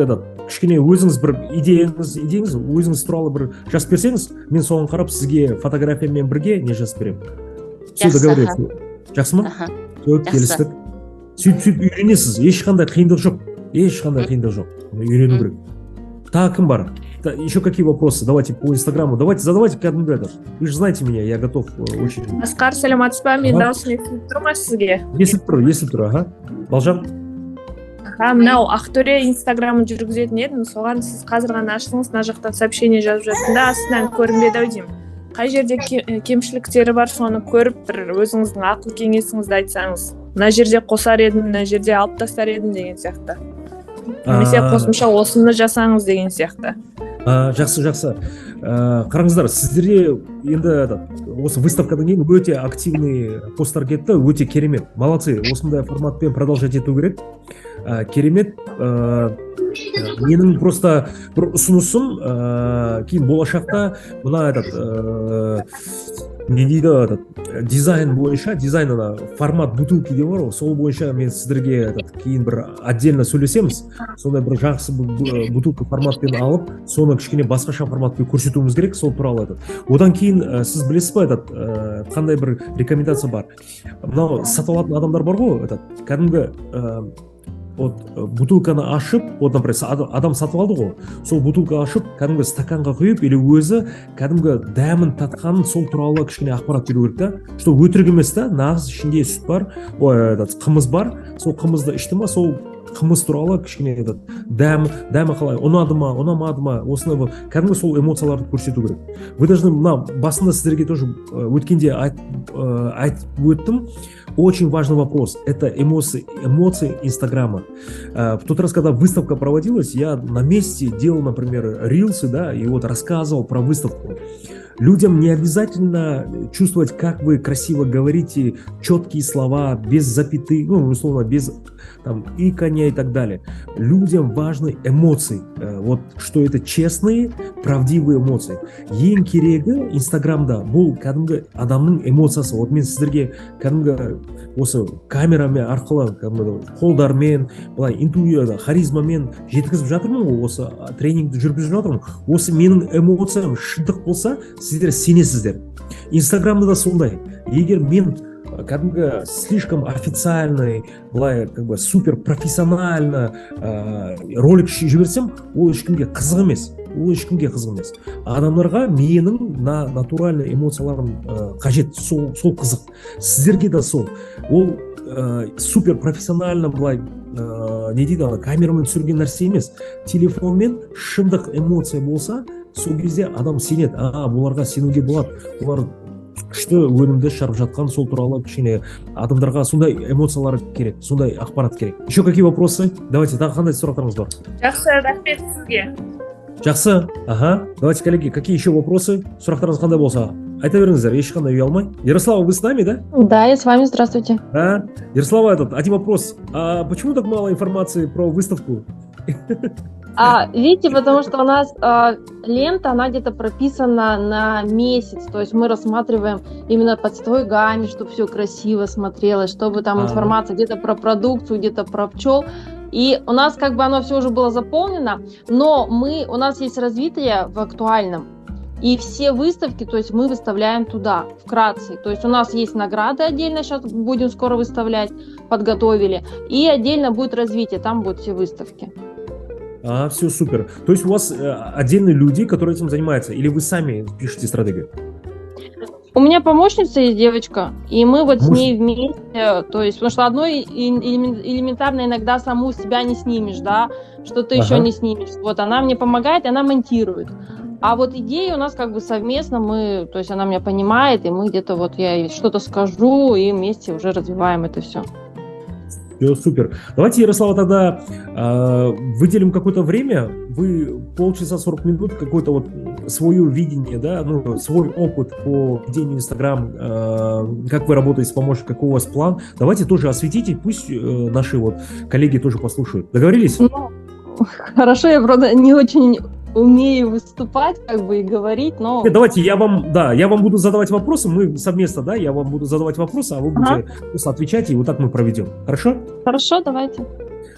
кішкене өзіңіз бір идеяңыз, өзіңіз туралы бір жазып берсеңіз, мен соған қарап сізге фотографиямен бірге не жазып беремін. Все, договорились. Жақсы ма? Все, келістік. Сөйтіп үйренесіз, ешқандай қиындық жоқ. Үйрену керек. Так, кім бар? Еще какие вопросы? Давайте по Инстаграму. Давайте задавайте кәдімгі это. Вы же знаете меня, я готов очень. Асқар, саламатсыз ба? Мен дауысым естіліп тұр ма сізге? Естіліп тұр, ага. Балжан? Мынау Ақтөре Инстаграмын жүргізетін едім, соған сіз қазір ғана аштыңыз, мына жақтан сообщение жазып жатында астынан көрінбеді ау деймін. Қай жерде кемшіліктері бар, соны көріп бір өзіңіздің ақыл кеңесіңізді айтсаңыз. Мына жерде қосар едім, мына жерде алып тастар едім деген сияқты. Немесе қосымша осыны жасаңыз деген сияқты. Жақсы. Қараңыздар, сіздерде енді осы выставкадан кейін өте активный посттар кетті, өте керемет. Молодцы, осындай форматпен продолжать ету керек. Керемет. Менің просто бір ұсынысым, кейін болашақта мына не дейді, дизайн бойынша, формат бутылки деп бар, сол бойынша мен сіздерге кейін бір отдельно сөйлесеміз. Сондай бір жақсы бутылка форматпен алып, соны кішкене басқаша форматпен көрсетуіміз керек, сол туралы. Одан кейін сіз білесіз ба, қандай бір рекомендация бар. Мынау сатып алатын адамдар бар ғой, кәдімгі бутылканы ашып, например, адам сатып алды ғой, сол бутылка ашып, кәдімгі стаканға құйып, или өзі кәдімгі дәмін татқанын сол туралы кішкене ақпарат беру керек та, что өтірік емес та, нағыз ішінде сүт бар, қымыз бар, сол қымызды ішті ма, сол қымыз туралы кішкене дәмі қалай, ұнады ма, ұнамады ма, осыны кәдімгі сол эмоцияларды көрсету керек. Вы должны, басында сіздерге тоже өткенде айтып өттім, очень важный вопрос. Это эмоции Инстаграма. В тот раз, когда выставка проводилась, я на месте делал, например, рилсы, да, и вот рассказывал про выставку. Людям не обязательно чувствовать, как вы красиво говорите, четкие слова, без запятых, ну, условно, без там икания и так далее. Людям важны эмоции. Вот что это честные, правдивые эмоции. Ең керегі Инстаграмда бұл кәдімгі адамның эмоциясы. Вот мен сіздерге кәдімгі осы камерамен арқылы, кәдімгі қолдармен, былай интуицияда, харизмамен жеткізіп жатырмын ғой, осы тренингті жүргізіп жатырмын. Осы менің эмоциям шындық болса, сіздер сенесіздер. Инстаграмда да сондай. Егер мен кәдімгі слишком официальный, былай как бы супер профессионально ролик жіберсем, ол ешкімге қызық емес. Ол ешкімге қызық емес. Адамдарға менің натуральный эмоцияларым қажет, сол қызық. Сіздерге де сол. Ол супер профессионально былай не дейді, камерамен түсірген нәрсе емес. Телефонмен шындық эмоция болса, сол кезде адам сенеді. Бұларға сенуге болады. Бұлар күшті өнімді шығарып жатқан, сол туралы кішкене адамдарға сондай эмоциялар керек, сондай ақпарат керек. Еще какие вопросы? Давайте, тағы қандай сұрақтарыңыз бар? Жақсы, рахмет сізге. Жақсы, ага. Давайте, коллеги, какие еще вопросы? Сұрақтарыңыз қандай болса, айта беріңіздер, ешқандай ұялмай. Ярослава, вы с нами, да? Да, я с вами, здравствуйте. Да. Ярослава, один вопрос. А почему так мало информации про выставку? Видите, потому что у нас лента, она где-то прописана на месяц, то есть мы рассматриваем именно по цветовой гамме, чтобы все красиво смотрелось, чтобы там информация где-то про продукцию, где-то про пчел. И у нас как бы оно все уже было заполнено, но у нас есть развитие в актуальном. И все выставки, то есть мы выставляем туда, вкратце. То есть у нас есть награды отдельно, сейчас будем скоро выставлять, подготовили. И отдельно будет развитие, там будут все выставки. Все супер. То есть у вас отдельные люди, которые этим занимаются, или вы сами пишете стратегию? У меня помощница есть девочка, и мы вот с ней вместе, то есть, потому что одной элементарно иногда саму себя не снимешь, да, что-то еще не снимешь. Вот она мне помогает, и она монтирует. А вот идеи у нас как бы совместно, то есть она меня понимает, и мы где-то вот я ей что-то скажу, и вместе уже развиваем это все. Все, супер. Давайте, Ярослава, тогда выделим какое-то время, вы полчаса 40 минут, какое-то вот свое видение, да, свой опыт по ведению Инстаграм, как вы работаете с помощником, какой у вас план. Давайте тоже осветите, пусть наши вот коллеги тоже послушают. Договорились? Хорошо, я, правда, не очень умею выступать, как бы, и говорить, но... Давайте, я вам буду задавать вопросы, мы совместно, да, я вам буду задавать вопросы, а вы будете просто отвечать, и вот так мы проведем. Хорошо? Хорошо, давайте.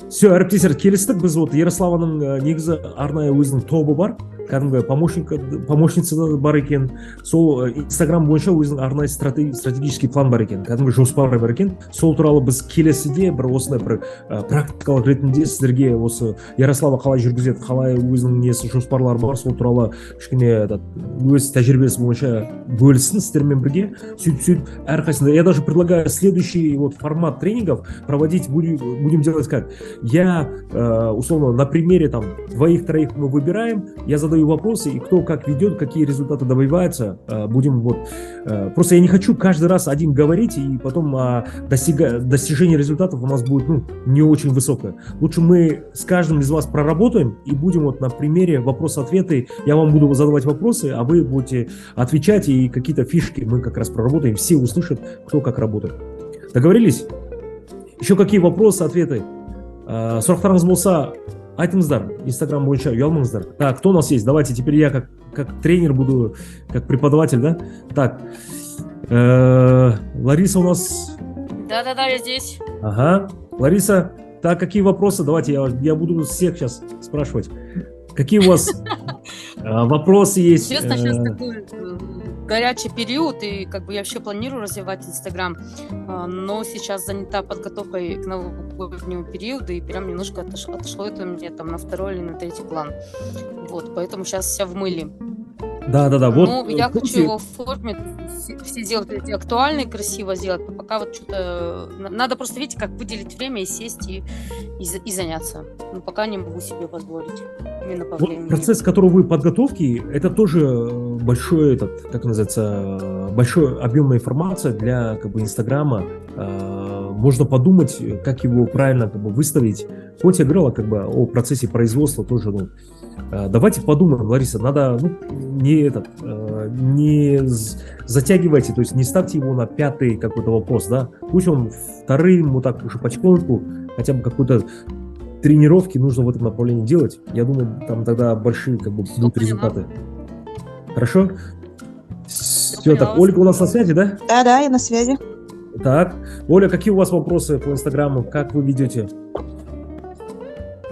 Все, әріптестер, келістік. Біз вот Ярославаның негізі арнайы өзінің тобы бар. Кәдімгі помощница бар екен. Сол Инстаграм бойынша өзінің арнайы стратегический план бар екен. Кәдімгі жоспары бар екен. Сол туралы біз келесіде бір осындай бір практикалық ретінде сіздерге осы Ярослава қалай жүргізеді, қалай өзінің несі жоспарлары бар, сол туралы кішкене өз тәжірибесі бойынша бөлісін сіздермен бірге. Сөйтіп әрқайсында. Я даже предлагаю следующий вот формат тренингов проводить, будем делать как? Я, условно, на примере там двоих-троих мы выбираем, я задаю вопросы, и кто как ведет, какие результаты добиваются, будем вот... Просто я не хочу каждый раз один говорить, и потом достижение результатов у нас будет, не очень высокое. Лучше мы с каждым из вас проработаем, и будем вот на примере вопросы-ответы, я вам буду задавать вопросы, а вы будете отвечать, и какие-то фишки мы как раз проработаем, все услышат, кто как работает. Договорились? Еще какие вопросы, ответы? Сұрақтарыңыз болса, айтыңыздар, Инстаграм бойынша ұялмаңыздар. Так, кто у нас есть? Давайте, теперь я как тренер буду, как преподаватель, да? Так, Лариса у нас... Да, я здесь. Ага, Лариса, так, какие вопросы? Давайте, я буду всех сейчас спрашивать. Какие у вас вопросы есть? Честно, сейчас такой горячий период, и как бы я вообще планирую развивать Инстаграм, но сейчас занята подготовкой к новогоднему периоду, и прям немножко отошло это мне там на второй или на третий план. Вот, поэтому сейчас вся в мыле. Да. Вот. Ну, я хочу его оформить, все делать эти актуальные, красиво сделать, но пока вот что-то... Надо просто, видите, как выделить время и сесть и заняться. Но пока не могу себе позволить. Именно по времени. Процесс, который вы подготовки, это тоже большой этот, как называется, большой объемная информация для как бы Инстаграма. Можно подумать, как его правильно как бы выставить. Хоть я говорила как бы о процессе производства тоже. Ну, давайте подумаем, Лариса, надо не затягивайте, то есть не ставьте его на 5-й какой-то вопрос, да. Пусть он вторым, вот так уже потихоньку, хотя бы какой-то тренировки нужно в этом направлении делать. Я думаю, там тогда большие как бы будут результаты. Хорошо? Все, так, Ольга у нас на связи, да? Да, я на связи. Так, Оля, какие у вас вопросы по Инстаграму? Как вы ведете?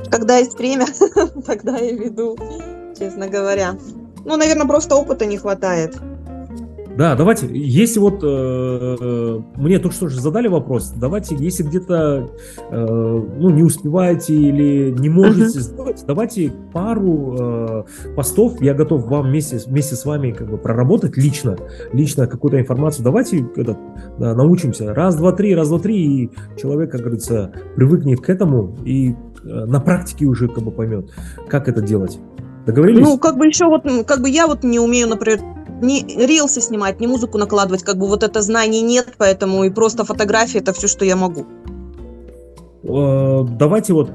Когда есть время, тогда я веду, честно говоря. Ну, наверное, просто опыта не хватает. Да, давайте, если вот мне только что же задали вопрос, давайте, если где-то не успеваете или не можете сделать, давайте пару постов, я готов вам вместе с вами как бы проработать лично какую-то информацию, давайте научимся, раз, два, три, и человек, как говорится, привыкнет к этому и на практике уже как бы поймет, как это делать. Договорились? Ну, как бы еще вот, как бы я вот не умею, например, ни рилсы снимать, ни музыку накладывать, как бы вот это знаний нет, поэтому и просто фотографии — это все, что я могу. Давайте вот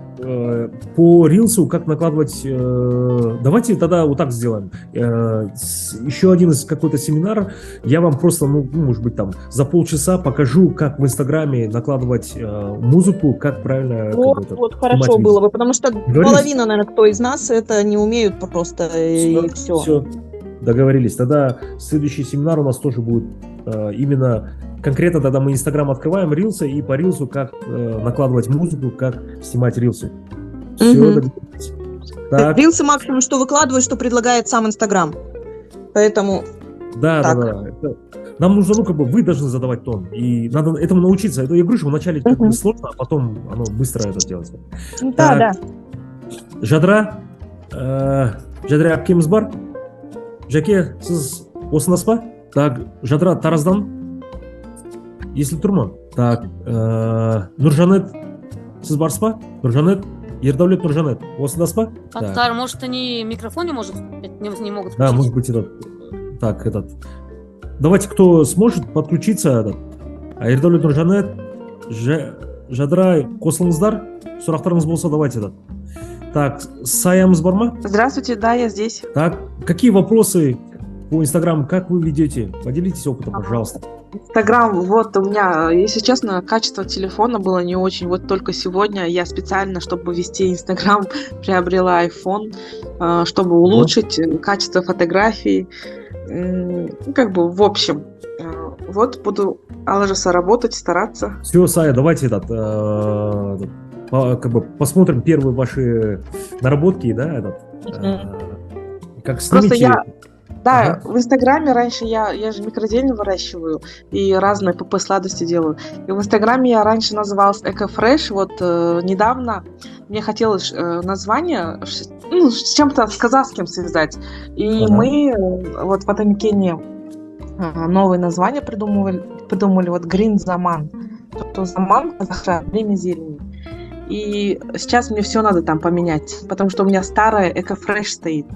по рилсу как накладывать, давайте тогда вот так сделаем. Еще один какой-то семинар, я вам просто, может быть, там за полчаса покажу, как в Инстаграме накладывать музыку, как правильно. Вот хорошо было бы, потому что половина, наверное, кто из нас это не умеют просто, и все. Все, договорились. Тогда следующий семинар у нас тоже будет именно конкретно, тогда мы Инстаграм открываем, рилсы, и по рилсу как накладывать музыку, как снимать рилсы. Все, договорились. Так. Рилсы максимум, что выкладывают, что предлагает сам Инстаграм. Поэтому... Да. Нам нужно, вы должны задавать тон. И надо этому научиться. Это, я говорю, что вначале как бы сложно, а потом оно быстро это делается. Да. Жадра әпкеміз бар. Жаке, сіз осындасыз ба? Так, Жадра Тараздан. Естіліп тұр ма? Так, Нұржанет, сіз барсыз ба? Нұржанет, Ердәулет Нұржанет, осындасыз ба? Анкар, может, они микрофон не могут включить? Да, может быть, Давайте, кто сможет подключиться, Ердәулет Нұржанет, Жадра, қосылыңыздар. Сұрақтарыңыз болса, давайте. Так, Саямыз бар ма? Здравствуйте, да, я здесь. Так, какие вопросы по Инстаграму, как вы ведете? Поделитесь опытом, пожалуйста. Инстаграм, вот у меня, если честно, качество телефона было не очень. Вот только сегодня я специально, чтобы вести Инстаграм, приобрела iPhone, чтобы улучшить качество фотографий. Как бы, в общем, вот буду, Алажаса, работать, стараться. Все, Сая, давайте как бы посмотрим первые ваши наработки, да, как снимите. Да, в Инстаграме раньше я же микрозелень выращиваю и разные ПП-сладости делаю. И в Инстаграме я раньше называлась Экофреш. Вот недавно мне хотелось название с чем-то с казахским связать. И мы вот в Атамикене новое название придумали вот Green Zaman. То Zaman казахша, время зелени. И сейчас мне все надо там поменять, потому что у меня старая Экофреш стоит.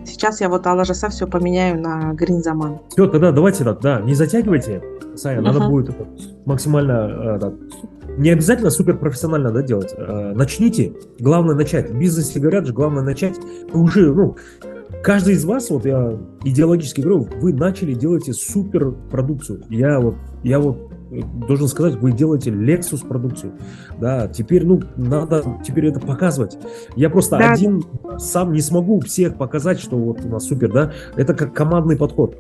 Сейчас я вот Алажаса все поменяю на Green Zaman. Все, тогда давайте, не затягивайте, Сая, надо будет максимально, не обязательно суперпрофессионально делать. Начните, главное начать. В бизнесе говорят же, главное начать. Уже, каждый из вас, вот я идеологически говорю, вы начали делаете суперпродукцию. Я должен сказать, вы делаете Lexus продукцию. Да, теперь, надо теперь это показывать. Я просто один сам не смогу всех показать, что вот у нас супер, да. Это как командный подход.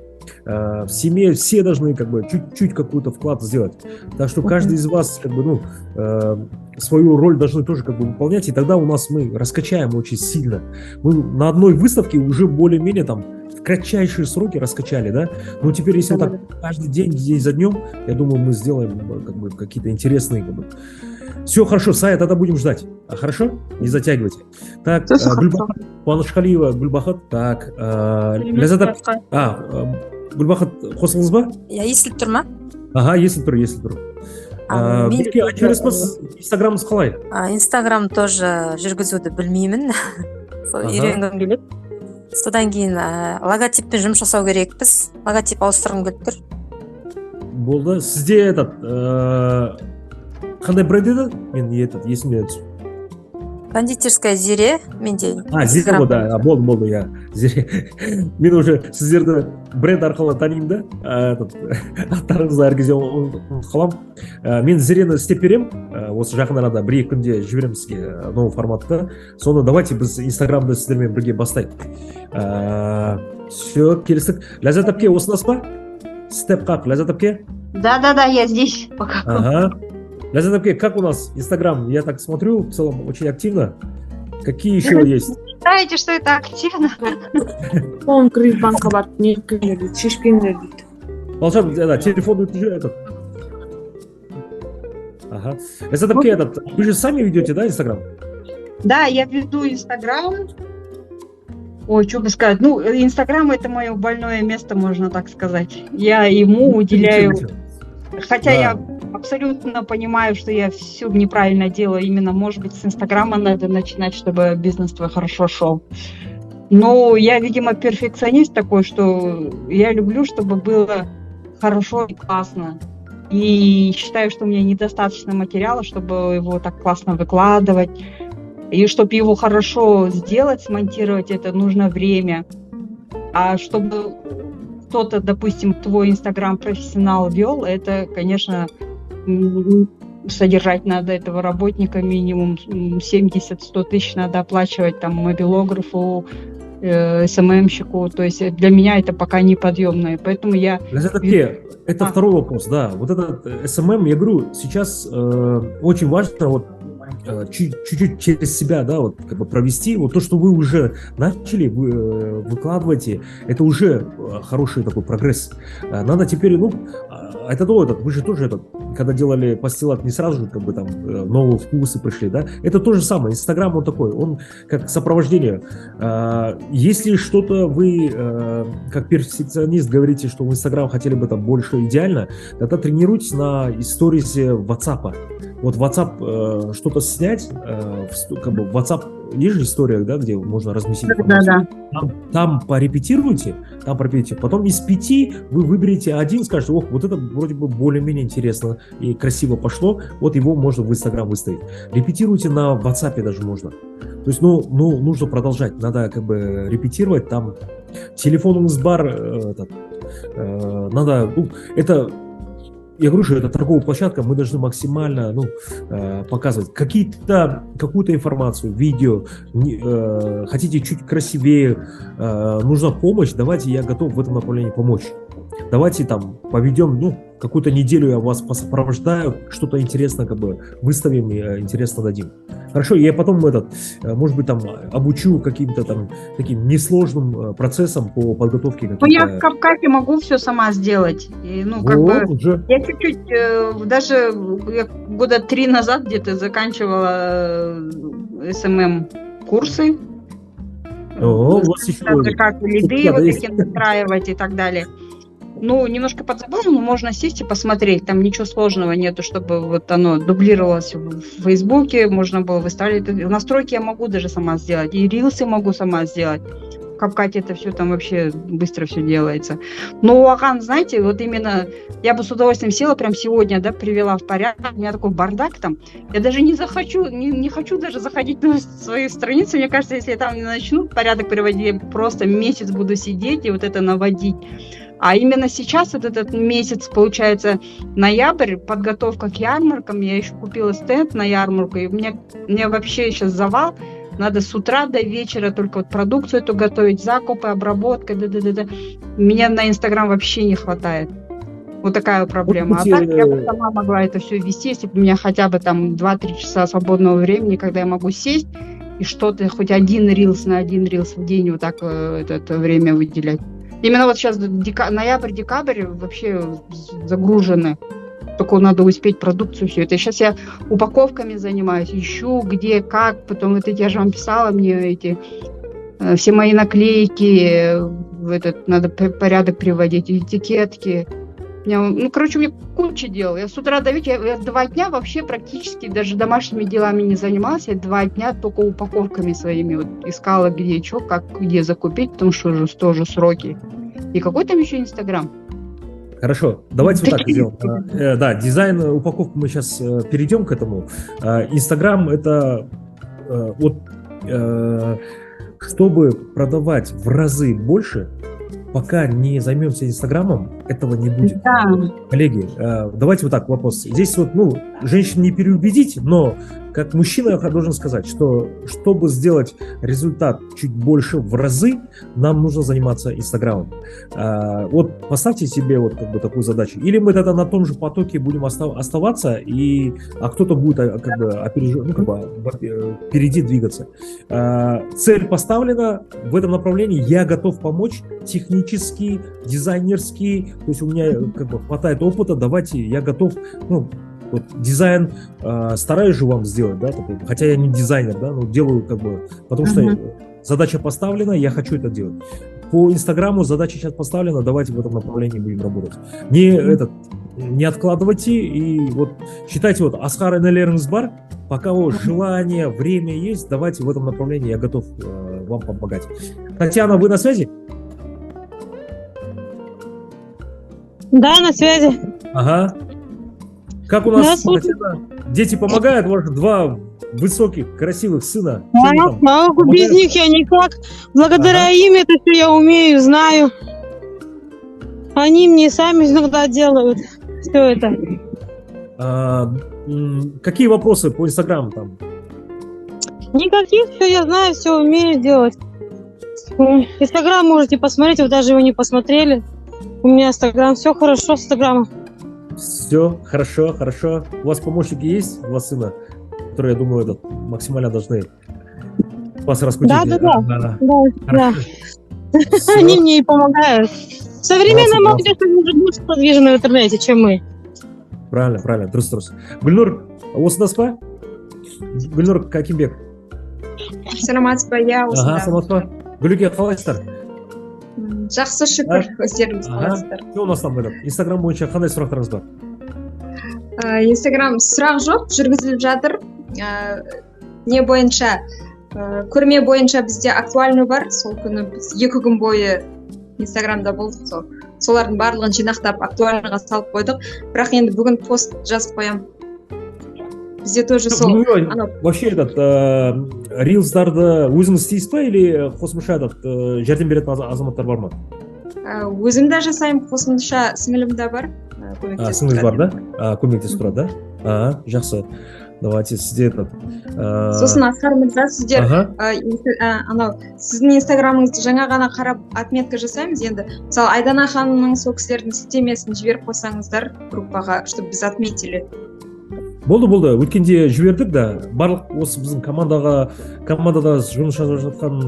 В семье все должны как бы чуть-чуть какой-то вклад сделать. Так что каждый из вас как бы, свою роль должны тоже как бы выполнять, и тогда у нас мы раскачаем очень сильно. Мы на одной выставке уже более-менее там в кратчайшие сроки раскачали, да. Но теперь, если так каждый день за днем, я думаю, мы сделаем как бы какие-то интересные как бы. Все хорошо, Сая, тогда будем ждать. Хорошо? Не затягивайте. Так, Гульбахат, Панушхалиева, Гульбахат. Так, Ляззат, Гульбахат, қосылыңыз ба? Я естіліп тұр ма? Ага, естіліп тұр. Гүлке, айтыңызбыз, Инстаграмыңыз қалай? Инстаграм тоже жүргізуді білмеймін. Сол үйренгім келеді. содан кейін логотиппен жұмыс жасау керекпіз. Логотип ауыстырғым келіп тұр. Болды. Сізде этот қандай бренд еді? Мен есімде түсіп. Кондитерская Зире менде. Зире ғой, да. Болды, иә. Зире. Мен уже сіздерді бренд арқылы танимын да. Аттарыңызды әр кезде ұмытып қаламын. Мен Зирені істеп беремін. Осы жақын арада 1-2 күнде жіберемін сізге новый форматта. Соны давайте біз Инстаграмды сіздермен бірге бастайық. Все, келістік. Ләззат әпке, осынасы па? Степ как, Ләззат әпке? Да, я здесь пока. Ага. Ләззат әпке, как у нас Инстаграм? Я так смотрю, в целом очень активно. Какие еще есть? Считаете, что это активно? Он банка барып не дейді, шешпеңдер дейді. Волшеб, телефон этот. Ага. Ләззат әпке, вы же сами ведете, да, Инстаграм? Да, я веду Инстаграм. Ой, что бы сказать. Ну, Инстаграм — это мое больное место, можно так сказать. Я ему уделяю... Хотя я абсолютно понимаю, что я все неправильно делаю. Именно, может быть, с Инстаграма надо начинать, чтобы бизнес твой хорошо шел. Но я, видимо, перфекционист такой, что я люблю, чтобы было хорошо и классно. И считаю, что у меня недостаточно материала, чтобы его так классно выкладывать. И чтобы его хорошо сделать, смонтировать, это нужно время. А чтобы кто-то, допустим, твой Инстаграм-профессионал вел, это, конечно, содержать надо этого работника минимум 70-100 тысяч надо оплачивать там мобилографу, СММщику. То есть для меня это пока неподъемное. Поэтому я... Это второй вопрос, да. Вот этот СММ, я говорю, сейчас очень важно вот чуть-чуть через себя, да, вот как бы провести. Вот то, что вы уже начали, вы выкладываете, это уже хороший такой прогресс. Надо теперь, это вы же тоже когда делали пастилат, не сразу же как бы там новые вкусы пришли, да? Это то же самое. Инстаграм он такой, он как сопровождение. Если что-то вы, как перфекционист, говорите, что в Инстаграм хотели бы там больше идеально, тогда тренируйтесь на историсе WhatsApp. Вот WhatsApp что-то снять, как бы в WhatsApp есть же история, да, где можно разместить информацию. Да. Там порепетируйте, потом из 5 вы выберете один, скажете, вот это вроде бы более-менее интересно и красиво пошло, вот его можно в Инстаграм выставить. Репетируйте на WhatsApp даже можно. То есть, нужно продолжать, надо как бы репетировать, там телефон бар, надо, это... Я говорю, что это торговая площадка, мы должны максимально показывать какую-то информацию, видео, хотите чуть красивее, нужна помощь, давайте я готов в этом направлении помочь. Давайте там поведем, какую-то неделю я вас посопровождаю, что-то интересное как бы выставим и интересно дадим. Хорошо, я потом может быть, там обучу каким-то там таким несложным процессом по подготовке. Я в CapCut могу все сама сделать. И, я чуть-чуть, даже я года 3 назад где-то заканчивала SMM-курсы. Как лиды вот эти настраивать и так далее. Немножко подзабыла, но можно сесть и посмотреть. Там ничего сложного нету, чтобы вот оно дублировалось в Фейсбуке, можно было выставлять. Настройки я могу даже сама сделать, и рилсы могу сама сделать. В CapCut это все там вообще быстро все делается. Но, Аган, знаете, вот именно я бы с удовольствием села прям сегодня, да, привела в порядок. У меня такой бардак там. Я даже не хочу даже заходить на свои страницы. Мне кажется, если я там не начну порядок приводить, я просто месяц буду сидеть и вот это наводить. А именно сейчас, вот этот месяц, получается, ноябрь, подготовка к ярмаркам, я еще купила стенд на ярмарку, и у меня вообще сейчас завал, надо с утра до вечера только вот продукцию эту готовить, закупы, обработка, Меня на Инстаграм вообще не хватает. Вот такая проблема. А так я бы сама могла это все вести, если бы у меня хотя бы там 2-3 часа свободного времени, когда я могу сесть и что-то, хоть один рилс в день вот так это время выделять. Именно вот сейчас ноябрь-декабрь вообще загружены. Только надо успеть продукцию все это. Сейчас я упаковками занимаюсь, ищу где, как. Потом я же вам писала, мне все мои наклейки, надо порядок приводить, этикетки. У меня куча дел. Я с утра до вечера, я 2 дня вообще практически даже домашними делами не занималась. Я 2 дня только упаковками своими вот искала, где что, как, где закупить, потому что уже тоже сроки. И какой там еще Инстаграм? Хорошо, давайте вот так сделаем. Да, дизайн, упаковку мы сейчас перейдем к этому. Инстаграм это чтобы продавать в разы больше, пока не займемся Инстаграмом, этого не будет. Да. Коллеги, давайте вот так вопрос. Здесь вот, женщин не переубедить, но как мужчина я должен сказать, что чтобы сделать результат чуть больше в разы, нам нужно заниматься Инстаграмом. Вот поставьте себе вот как бы такую задачу. Или мы тогда на том же потоке будем оставаться, а кто-то будет как бы впереди двигаться. Цель поставлена в этом направлении. Я готов помочь технически, дизайнерски. То есть у меня как бы хватает опыта. Давайте, я готов. Вот дизайн стараюсь же вам сделать, да, хотя я не дизайнер, да, но делаю как бы, потому что задача поставлена, я хочу это делать. По Инстаграму задача сейчас поставлена, давайте в этом направлении будем работать. Не откладывайте и вот считайте, вот Асхар энелеріңіз бар, пока желание, время есть, давайте в этом направлении, я готов вам помогать. Татьяна, вы на связи? Да, на связи. Ага. Как у нас, Татьяна, дети помогают? Ваши 2 высоких, красивых сына. Без них я никак. Благодаря им это все я умею, знаю. Они мне сами иногда делают все это. Какие вопросы по Инстаграму там? Никаких, все я знаю, все умею делать. Инстаграм можете посмотреть, вы даже его не посмотрели. У меня Инстаграм, все хорошо с Инстаграмом. Все, хорошо. У вас помощники есть, 2 сына, которые, я думаю, максимально должны вас раскрутить? Да. Они мне и помогают. Современная молодежь может больше подвижена в интернете, чем мы. Правильно, дұрыс. Гүлнұр, осындасыз ба? Гүлнұр Какимбек. Саламатсыз ба? Иә, осында. Саламатсыз ба? Гүліке, қалайсыздар? Жақсы, шүкір, өздеріңіз қалайсыздар. У нас там Инстаграм бойынша қандай сұрақтарыңыз бар? Инстаграм сұрақ жоқ, жүргізіліп жатыр. Не бойынша, көрме бойынша бізде актуальный бар. Сол күні біз 2 күн бойы Инстаграмда болдық. Солардың барлығын жинақтап актуальныйға салып қойдық. Бірақ енді бүгін пост жазып қоям. Бізде тоже сол. Вообще рилстарды өзіңіз істейсіз ба или қосымша жәрдем беретін азаматтар бар ма? Өзім де жасаймын, қосымша сіңілім де бар. Сіңіліңіз бар да? Көмектесіп тұрады, да? Жақсы. Давайте сізде сосын Асқар мырза, сіздер сіздің инстаграмыңызды жаңа ғана қарап отметка жасаймыз. Енді мысалы Айдана ханымның сол кісілердің сілтемесін жіберіп қойсаңыздар группаға, чтобы біз отметили. Болды. Өткенде жібердік, да. Барлық осы біздің командада жұмыс жасап жатқан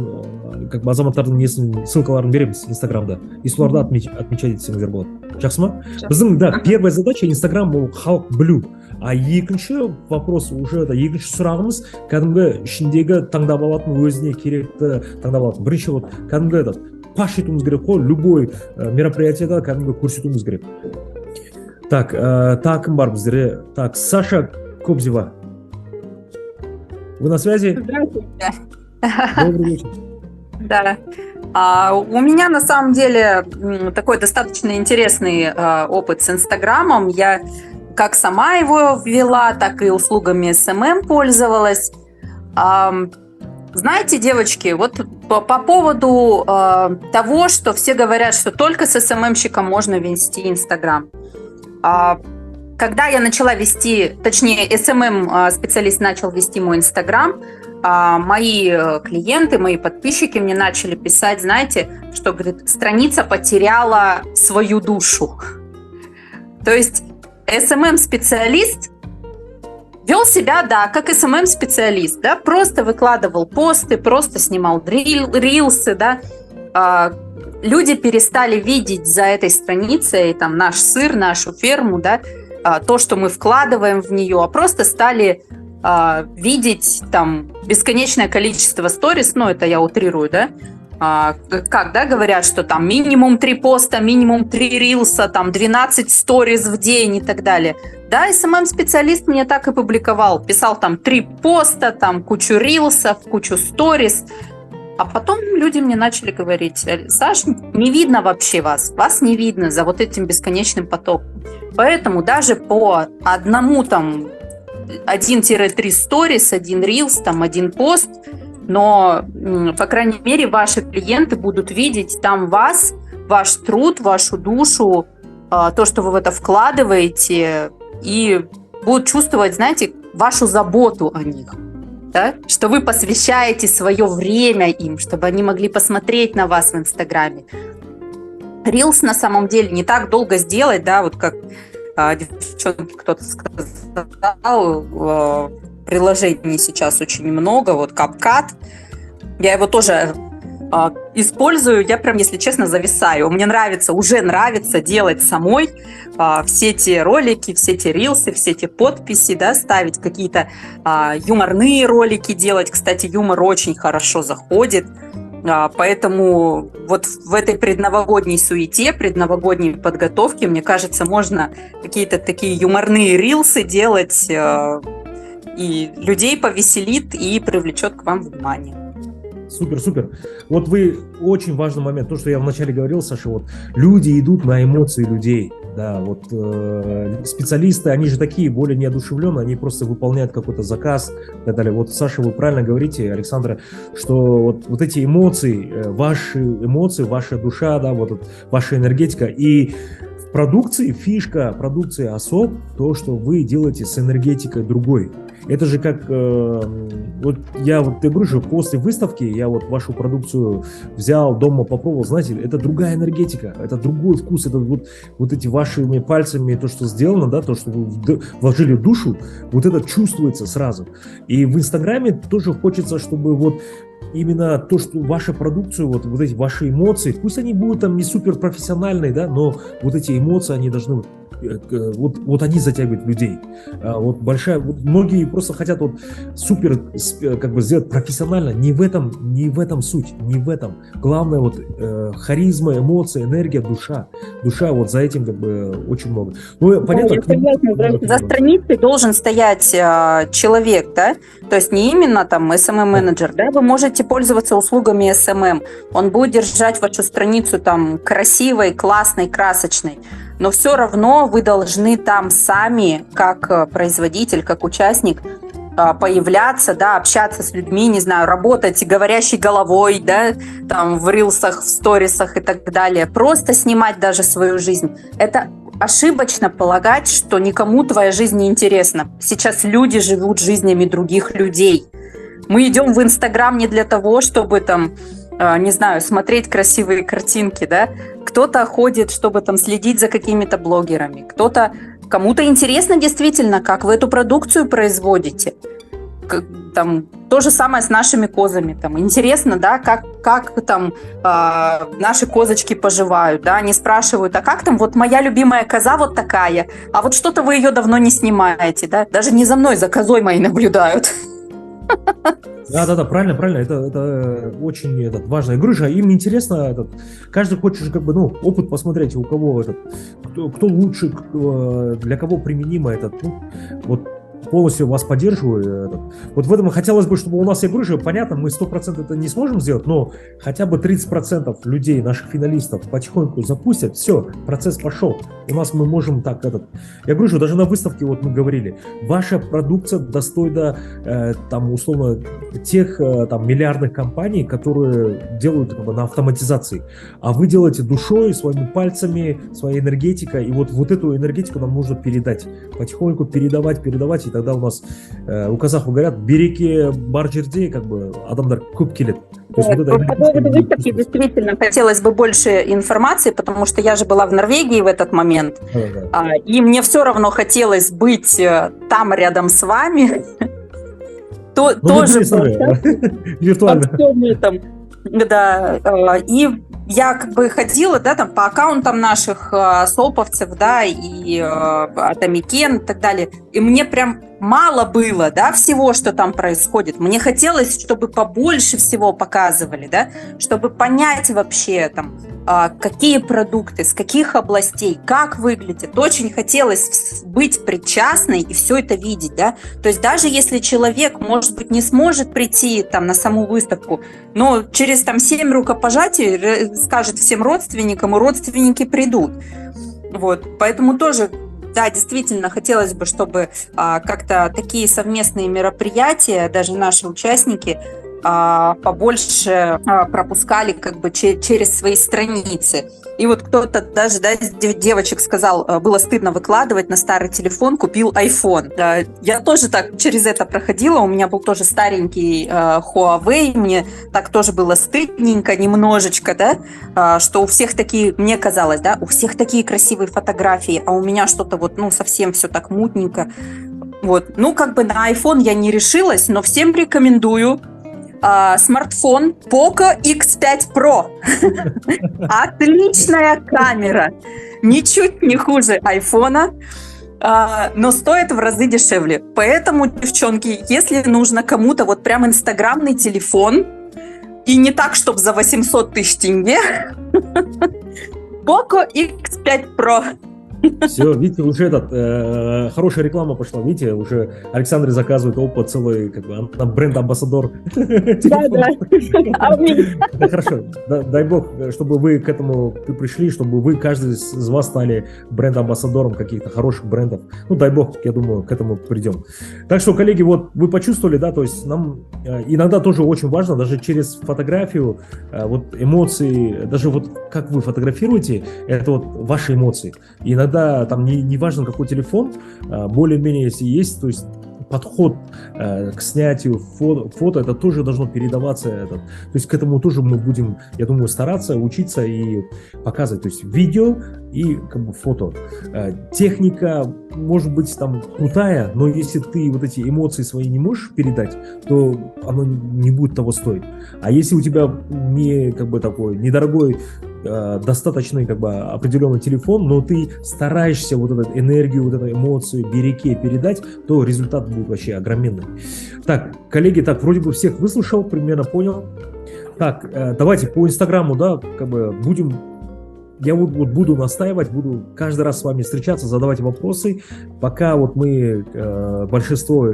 азаматтардың ссылкаларын береміз Инстаграмда. И соларды отмечать етсеңіздер болады. Жақсы ма? Біздің, первая задача Инстаграм ол халық білу. А екінші вопрос уже екінші сұрағымыз кәдімгі ішіндегі таңдап алатын, өзіне керекті таңдап алатын. Бірінші вот кәдімгі паш етуіміз керек қой, любой мероприятияда кәдімгі көрсетуіміз керек. Так, кім бар біздер? Так, Саша Кобзева. Вы на связи? Здравствуйте. Добрый вечер. Да. У меня на самом деле такой достаточно интересный опыт с Инстаграмом. Я как сама его ввела, так и услугами СММ пользовалась. Знаете, девочки, вот по поводу того, что все говорят, что только с СММщиком можно вести Инстаграм. Когда я начала вести, точнее, СММ-специалист начал вести мой Инстаграм, мои клиенты, мои подписчики мне начали писать, знаете, что, говорит, страница потеряла свою душу. То есть СММ-специалист вел себя, да, как СММ-специалист, да, просто выкладывал посты, просто снимал рилсы, да. Люди перестали видеть за этой страницей там наш сыр, нашу ферму, да, то, что мы вкладываем в нее, а просто стали видеть там бесконечное количество сторис, ну, это я утрирую, да, как, да, говорят, что там минимум 3 поста, минимум 3 рилса, там 12 сториз в день и так далее. Да, SMM-специалист мне так и публиковал. Писал там 3 поста, там кучу рилсов, кучу сториз. А потом люди мне начали говорить: Саш, не видно вообще вас не видно за вот этим бесконечным потоком. Поэтому даже по одному там 1-3 сторис, 1 рилс, там 1 пост, но, по крайней мере, ваши клиенты будут видеть там вас, ваш труд, вашу душу, то, что вы в это вкладываете, и будут чувствовать, знаете, вашу заботу о них. Да? Что вы посвящаете свое время им, чтобы они могли посмотреть на вас в Инстаграме. Рилс на самом деле не так долго сделать, да, вот как девчонки кто-то сказал, приложений сейчас очень много, вот CapCut, я его тоже использую, я прям, если честно, зависаю. Мне уже нравится делать самой все эти ролики, все эти рилсы, все эти подписи, да, ставить какие-то юморные ролики делать. Кстати, юмор очень хорошо заходит. Поэтому вот в этой предновогодней суете, предновогодней подготовке, мне кажется, можно какие-то такие юморные рилсы делать, и людей повеселит и привлечет к вам внимание. Супер, супер. Вот вы, очень важный момент, то, что я вначале говорил, Саша, вот люди идут на эмоции людей, да, вот специалисты, они же такие более неодушевленные, они просто выполняют какой-то заказ и так далее. Вот, Саша, вы правильно говорите, Александра, что вот эти эмоции, ваша душа, да, вот ваша энергетика, и в продукции, фишка продукции особ, то, что вы делаете с энергетикой другой. Это же как, вот я говорю, что после выставки я вот вашу продукцию взял, дома попробовал, знаете, это другая энергетика, это другой вкус, это вот эти вашими пальцами, то, что сделано, да, то, что вы вложили в душу, вот это чувствуется сразу. И в Инстаграме тоже хочется, чтобы вот именно то, что ваша продукция, вот эти ваши эмоции, пусть они будут там не супер профессиональные, да, но вот эти эмоции, они должны вот они затягивают людей. Вот многие просто хотят вот супер, как бы сделать профессионально. Не в этом суть, не в этом. Главное вот харизма, эмоции, энергия, душа. Душа вот за этим как бы очень много. Ну, понятно. За страницей должен стоять человек, да? То есть не именно там SMM-менеджер, да? Вы можете пользоваться услугами SMM. Он будет держать вашу страницу там красивой, классной, красочной. Но все равно вы должны там сами, как производитель, как участник, появляться, да, общаться с людьми, не знаю, работать говорящей головой, да, там в рилсах, в сторисах и так далее. Просто снимать даже свою жизнь. Это ошибочно полагать, что никому твоя жизнь не интересна. Сейчас люди живут жизнями других людей. Мы идем в Инстаграм не для того, чтобы там, не знаю, смотреть красивые картинки, да. Кто-то ходит, чтобы там следить за какими-то блогерами. Кому-то интересно действительно, как вы эту продукцию производите. Там то же самое с нашими козами. Там интересно, да, как там наши козочки поживают, да. Они спрашивают: а как там вот моя любимая коза вот такая, а вот что-то вы ее давно не снимаете, да. Даже не за мной, за козой моей наблюдают. Да, правильно, это очень важно. Я говорю же, им интересно, каждый хочет же как бы, опыт посмотреть, у кого кто лучше, для кого применимо вот полностью вас поддерживаю. Вот в этом хотелось бы, чтобы у нас, я говорю же, понятно, мы 100% это не сможем сделать, но хотя бы 30% людей, наших финалистов, потихоньку запустят, все, процесс пошел. У нас мы можем так, я говорю же, даже на выставке вот мы говорили, ваша продукция достойна там условно тех там миллиардных компаний, которые делают как бы на автоматизации, а вы делаете душой, своими пальцами, своей энергетикой, и вот эту энергетику нам нужно передать, потихоньку передавать, и тогда у нас у казахов говорят: береке бар жерде, как бы адамдар көп келет. По поводу выставки действительно хотелось бы больше информации, потому что я же была в Норвегии в этот момент, и мне все равно хотелось быть там рядом с вами. Тоже виртуально. да. И я как бы ходила, да, там по аккаунтам наших соповцев, да, и Атамикен и так далее, и мне прям мало было, да, всего, что там происходит. Мне хотелось, чтобы побольше всего показывали, да, чтобы понять вообще там, какие продукты, с каких областей, как выглядят. Очень хотелось быть причастной и все это видеть, да. То есть даже если человек, может быть, не сможет прийти там на саму выставку, но через там 7 рукопожатий скажет всем родственникам, и родственники придут. Вот, поэтому тоже, да, действительно, хотелось бы, чтобы как-то такие совместные мероприятия, даже наши участники, побольше пропускали как бы через свои страницы. И вот кто-то даже, да, девочек сказал, было стыдно выкладывать на старый телефон, купил iPhone. Я тоже так через это проходила, у меня был тоже старенький Huawei, мне так тоже было стыдненько немножечко, да, что у всех такие, мне казалось, да, у всех такие красивые фотографии, а у меня что-то вот, ну, совсем все так мутненько. Вот, ну, как бы на iPhone я не решилась, но всем рекомендую. Смартфон Poco X5 Pro. Отличная камера. Ничуть не хуже айфона, но стоит в разы дешевле. Поэтому, девчонки, если нужно кому-то вот прям инстаграмный телефон, и не так, чтобы за 800 тысяч тенге, Poco X5 Pro. Все, видите, уже хорошая реклама пошла, видите, уже Александре заказывает опыт целый, как бы, она бренд-амбассадор. Да, хорошо, дай бог, чтобы вы к этому пришли, чтобы вы, каждый из вас стали бренд-амбассадором каких-то хороших брендов. Ну, дай бог, я думаю, к этому придем. Так что, коллеги, вот вы почувствовали, да, то есть нам иногда тоже очень важно, даже через фотографию, вот эмоции, даже вот как вы фотографируете, это вот ваши эмоции. Иногда там не важно, какой телефон, более-менее, если есть, то есть подход к снятию фото, это тоже должно передаваться. То есть к этому тоже мы будем, я думаю, стараться, учиться и показывать. То есть видео и как бы фото. Техника может быть там крутая, но если ты вот эти эмоции свои не можешь передать, то оно не будет того стоить. А если у тебя не как бы такой недорогой, достаточный как бы определенный телефон, но ты стараешься вот эту энергию, вот эту эмоцию береке передать, то результат будет вообще огроменный. Так, коллеги, так, вроде бы всех выслушал, примерно понял. Так, давайте по Инстаграму, да, как бы будем... Я вот буду настаивать, буду каждый раз с вами встречаться, задавать вопросы, пока вот мы большинство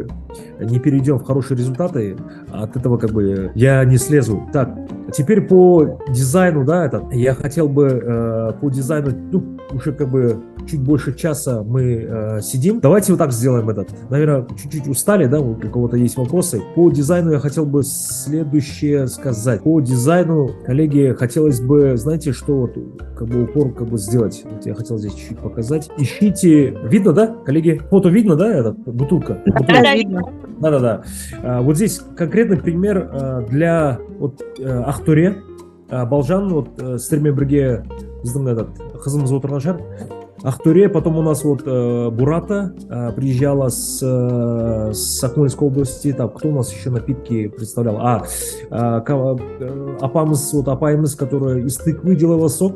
не перейдем в хорошие результаты, от этого как бы я не слезу. Так, теперь по дизайну, да, я хотел бы по дизайну, ну, уже как бы чуть больше часа мы сидим. Давайте вот так сделаем Наверное, чуть-чуть устали, да, у кого-то есть вопросы. По дизайну я хотел бы следующее сказать. По дизайну, коллеги, хотелось бы, знаете, что вот как бы упор как бы сделать. Вот я хотел здесь чуть-чуть показать. Ищите, видно, да, коллеги? Фото видно, да, бутылка? Да, видно. Да. Вот здесь конкретный пример для вот Ақтөре, Балжан, вот с тремя бірге біздің қызымыз отырған шығар. Ақтөре, потом у нас вот Бурата приезжала с Акмольской области. Так, кто у нас еще напитки представлял? Апамыз, которая из тыквы делала сок.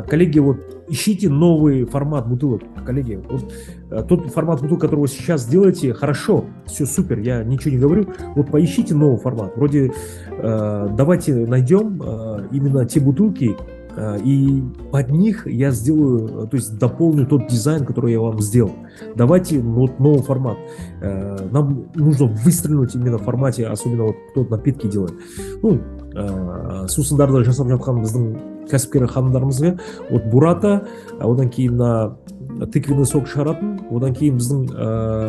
Коллеги, вот ищите новый формат бутылок, коллеги. Вот, тот формат бутылок, который вы сейчас делаете, хорошо, все супер, я ничего не говорю. Вот поищите новый формат. Вроде давайте найдем именно те бутылки, и под них я сделаю, то есть дополню тот дизайн, который я вам сделал. Давайте вот новый формат. Нам нужно выстрелить именно в формате, особенно вот кто напитки делает. Ну, сусындарды жасап жатқан біздің кәсіпкер ханымдарымызға вот Бурата, одан кейін тыквенный сок шығаратын, одан кейін біздің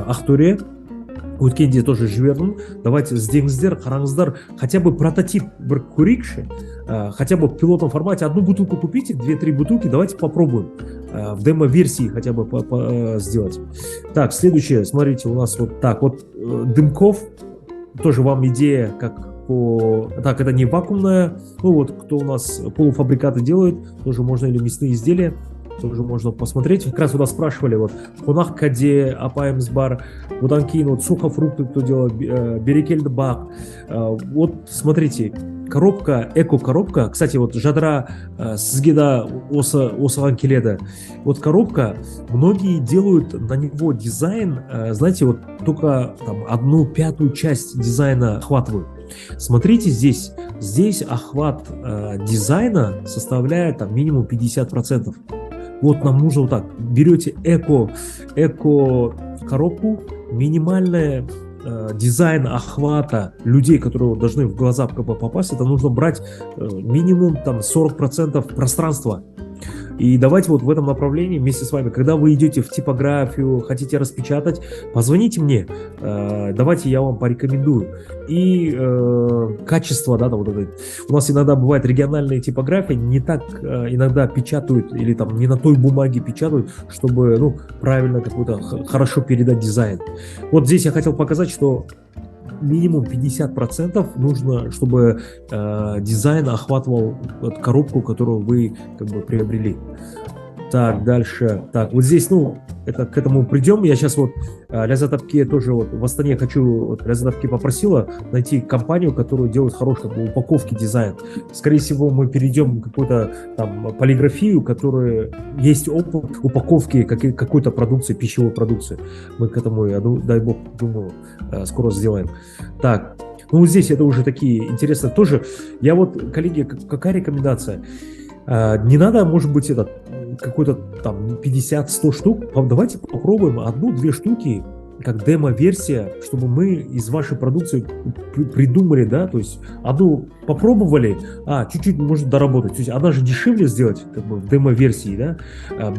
Ақтөре өткенде тоже жібердім. Давайте іздеңіздер, қараңыздар, хотя бы прототип бір көрейікші, хотя бы в пилотном формате одну бутылку купите, 2-3 бутылки, давайте попробуем в демо-версии хотя бы сделать. Так, следующее, смотрите, у нас вот так, вот Дымков, тоже вам идея, как так, это не вакуумная, ну вот, кто у нас полуфабрикаты делает, тоже можно или мясные изделия. тоже можно посмотреть. Как раз туда спрашивали, вот, Хунах Каде, Апаемс бар, одан кейін вот сухофрукты, кто делал, Берекельді бақ. Вот, смотрите, коробка, эко-коробка, кстати, вот Жадыра сізге да осыған келеді. Вот коробка, многие делают на него дизайн, знаете, вот только там 1/5 часть дизайна охватывают. Смотрите здесь охват дизайна составляет там минимум 50%. Вот нам нужно вот так, берете эко-коробку, минимальная дизайн охвата людей, которые должны в глаза попасть, это нужно брать минимум там 40% пространства. И давайте вот в этом направлении вместе с вами, когда вы идете в типографию, хотите распечатать, позвоните мне, давайте я вам порекомендую. И качество, да, вот это. У нас иногда бывает региональные типографии не так иногда печатают или там не на той бумаге печатают, чтобы, ну, правильно какой-то хорошо передать дизайн. Вот здесь я хотел показать, что минимум 50% нужно, чтобы дизайн охватывал коробку, которую вы как бы приобрели. Так, дальше. Так, вот здесь, ну, это к этому придем. Я сейчас вот Ляззат Апке тоже вот в Астане хочу, вот Ляззат Апке попросила найти компанию, которая делает хороший как бы, упаковки, дизайн. Скорее всего, мы перейдем к какой-то там полиграфию, которая есть опыт упаковки какой-то продукции, пищевой продукции. Мы к этому, я дай бог, думаю, скоро сделаем. Так, ну вот здесь это уже такие интересные тоже. Я вот, коллеги, какая рекомендация? Не надо, может быть, какой-то там 50-100 штук. Давайте попробуем 1-2 штуки как демо-версия, чтобы мы из вашей продукции придумали, да, то есть одну попробовали, чуть-чуть может доработать. То есть она же дешевле сделать, как бы в демо-версии, да.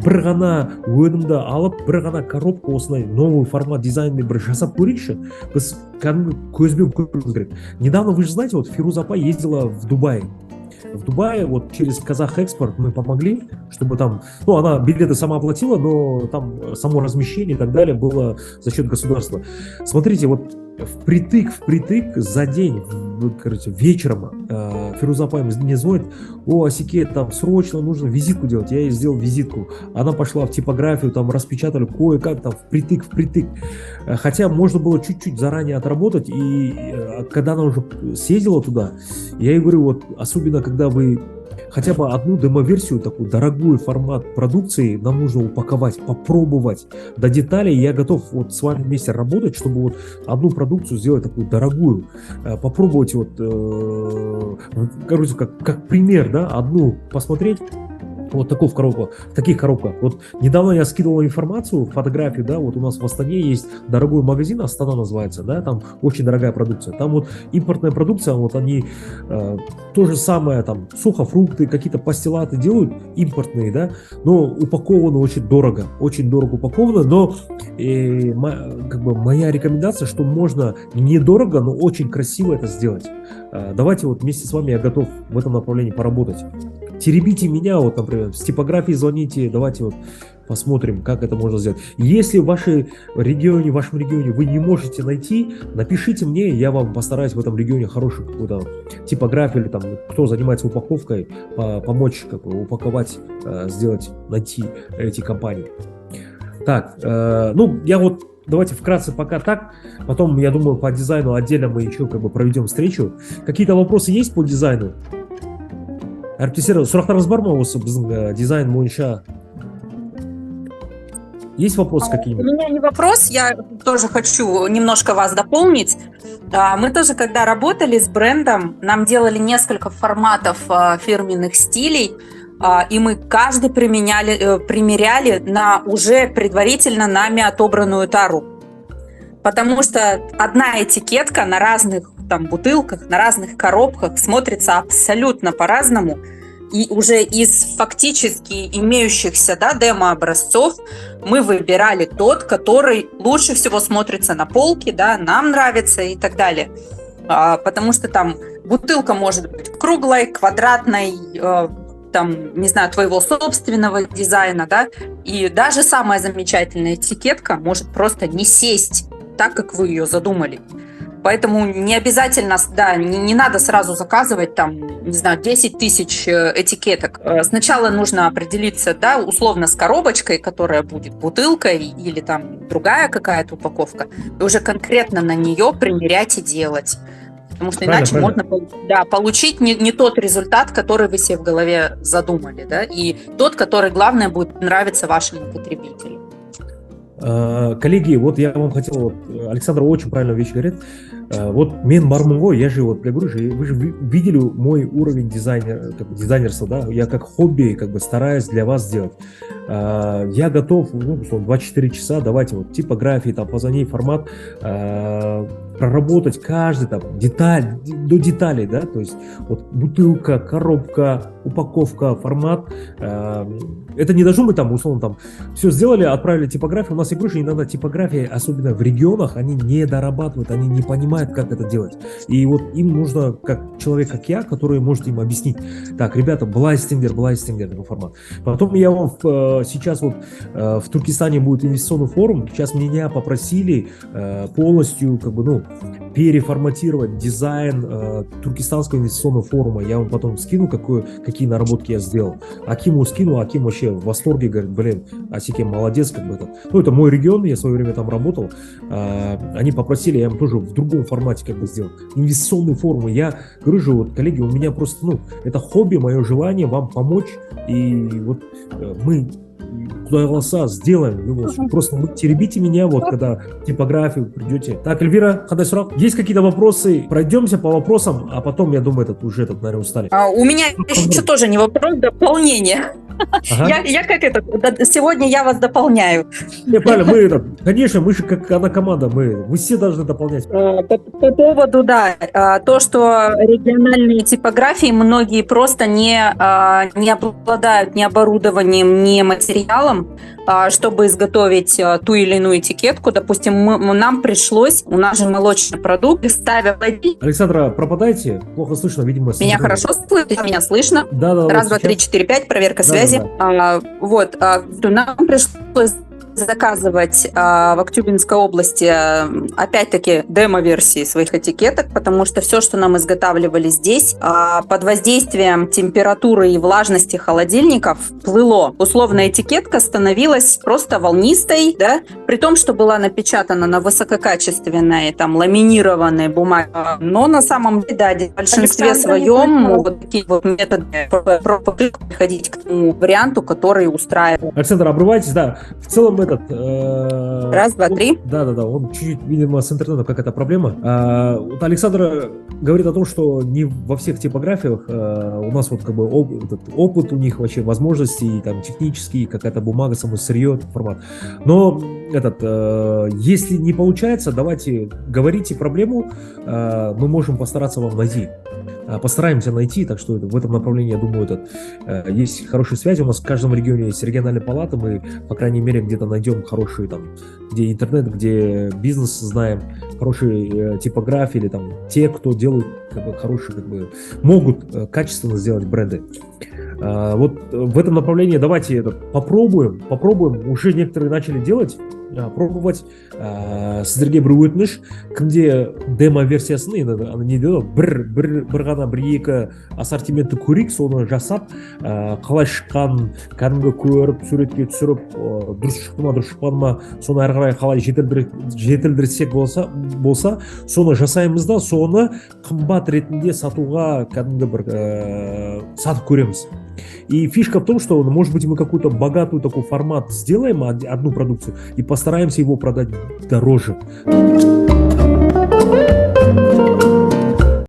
Бір ғана өнімді алып, бір ғана коробка осындай новый формат дизайнный бір жасап көрейікші. Біз көзбен көруіміз керек. Недавно, вы же знаете, вот Фируза апай ездила в Дубай. В Дубае вот через Казах Экспорт мы помогли, чтобы там, ну, она билеты сама оплатила, но там само размещение и так далее было за счет государства. Смотрите, вот впритык за день, короче, вечером Фируза апай мне звонит: Асике, там срочно нужно визитку делать. Я ей сделал визитку. Она пошла в типографию, там распечатали кое-как, там впритык. Хотя можно было чуть-чуть заранее отработать, и когда она уже съездила туда, я ей говорю, вот особенно когда вы хотя бы одну демо-версию, такую дорогую формат продукции нам нужно упаковать, попробовать до деталей. Я готов вот с вами вместе работать, чтобы вот одну продукцию сделать такую дорогую, попробовать вот, короче, как пример, да, одну посмотреть. Вот таких коробках. Вот недавно я скидывал информацию, фотографию, да, вот у нас в Астане есть дорогой магазин, Астана называется, да, там очень дорогая продукция. Там вот импортная продукция, вот они то же самое, там, сухофрукты, какие-то пастилаты делают, импортные, да, но упакованы очень дорого упаковано, но как бы моя рекомендация, что можно недорого, но очень красиво это сделать. Давайте вот вместе с вами я готов в этом направлении поработать. Теребите меня, вот, например, с типографией звоните, давайте вот посмотрим, как это можно сделать. Если в вашем регионе вы не можете найти, напишите мне, я вам постараюсь в этом регионе хорошую какую-то типографию или там, кто занимается упаковкой, помочь как бы, упаковать, сделать, найти эти компании. Так, ну, я вот давайте вкратце пока так, потом, я думаю, по дизайну отдельно мы еще как бы проведем встречу. Какие-то вопросы есть по дизайну? Әріптестер, сұрақтарыңыз бар ма осы біздің дизайн бойынша? Есть вопросы какие-нибудь? У меня не вопрос, я тоже хочу немножко вас дополнить. Мы тоже, когда работали с брендом, нам делали несколько форматов фирменных стилей, и мы каждый примеряли на уже предварительно нами отобранную тару. Потому что одна этикетка на разных там бутылках, на разных коробках смотрится абсолютно по-разному. И уже из фактически имеющихся, да, демо-образцов мы выбирали тот, который лучше всего смотрится на полке, да, нам нравится и так далее. Потому что там бутылка может быть круглой, квадратной, там, не знаю, твоего собственного дизайна, да, и даже самая замечательная этикетка может просто не сесть так, как вы ее задумали. Поэтому не обязательно, да, не надо сразу заказывать там, не знаю, 10 тысяч этикеток. Сначала нужно определиться, да, условно с коробочкой, которая будет бутылкой или там другая какая-то упаковка, и уже конкретно на нее примерять и делать. Потому что иначе можно получить не тот результат, который вы себе в голове задумали, да, и тот, который, главное, будет нравиться вашему потребителю. Коллеги, вот я вам хотел, вот, Александр очень правильную вещь говорит. Вот мен бармын ғой, я же, вот, я говорю же, вы же видели мой уровень дизайнерства, да, я как хобби, как бы стараюсь для вас сделать. Я готов, ну, 24 часа, давайте вот типографии, там, позвони, формат, проработать каждый там деталь, до деталей, да, то есть вот бутылка, коробка, упаковка, формат, это не должно быть там, условно, там, все сделали, отправили типографию, у нас, я говорю, иногда типографии, особенно в регионах, они не дорабатывают, они не понимают, как это делать, и вот им нужно, как человек, как я, который может им объяснить, так, ребята, Блайстингер, такой формат. Потом я вам сейчас вот в Туркестане будет инвестиционный форум, сейчас меня попросили полностью, как бы, ну, переформатировать дизайн Туркестанского инвестиционного форума. Я вам потом скину, какие наработки я сделал. Акиму скину, Аким вообще в восторге, говорит, блин, Асикем молодец, как бы это. Ну, это мой регион, я в свое время там работал. Они попросили, я им тоже в другом формате как бы сделал. Инвестиционные форумы. Я говорю же, вот, коллеги, у меня просто, ну, это хобби, мое желание вам помочь. И вот мы куда голоса сделаем. Просто вы теребите меня, вот когда в типографию придете. Так, Эльвира, есть какие-то вопросы? Пройдемся по вопросам, а потом, я думаю, наверное, устали. У меня еще тоже не вопрос, дополнение. Ага. Я как это, сегодня я вас дополняю. Правильно, конечно, мы же как одна команда, мы все должны дополнять. По поводу, да, то, что региональные типографии, многие просто не обладают ни оборудованием, ни материалом, чтобы изготовить ту или иную этикетку. Допустим, нам пришлось, у нас же молочный продукт, ставя... Александра, пропадаете? Плохо слышно, видимо. Меня хорошо слышно? Меня слышно? Да. Раз, два, три, 4, 5, проверка связи. Да. Нам пришлось заказывать в Актюбинской области опять-таки демо-версии своих этикеток, потому что все, что нам изготавливали здесь, под воздействием температуры и влажности холодильников плыло. Условная этикетка становилась просто волнистой, да, при том, что была напечатана на высококачественной, там, ламинированной бумаге. Но на самом деле, да, в большинстве своем вот такие вот методы приходить к тому варианту, который устраивает. Александр, обрывайтесь, да. В целом Раз, два, три. Да, он чуть-чуть, видимо, с интернетом какая-то проблема. Вот Александр говорит о том, что не во всех типографиях у нас вот как бы опыт у них вообще, возможности, там, технические, какая-то бумага, само сырье, формат. Но если не получается, давайте говорите проблему, мы можем постараться вам найти. Постараемся найти, так что в этом направлении, я думаю, есть хорошие связи. У нас в каждом регионе есть региональная палата, мы, по крайней мере, где-то найдем хорошие, там, где интернет, где бизнес знаем, хорошие типографии или там те, кто делают как бы хорошие, как бы могут качественно сделать бренды. Вот в этом направлении давайте попробуем. Уже некоторые начали делать, пробовать. Сіздерге бір өтініш, кімде демо-версиясын, енді не дейді, бір ғана бір-екі ассортиментті көрейік, соны жасап, қалай шыққан, кәдімгі көріп, суретке түсіріп, дұрыс шықты ма, дұрыс шықпады ма, соны әрі қарай қалай жетілдірсек болса, соны жасаймыз да, соны қымбат ретінде сатуға кәдімгі бір сатып көреміз. И фишка в том, что, может быть, мы какую-то богатую такой формат сделаем, одну продукцию, и постараемся его продать дороже.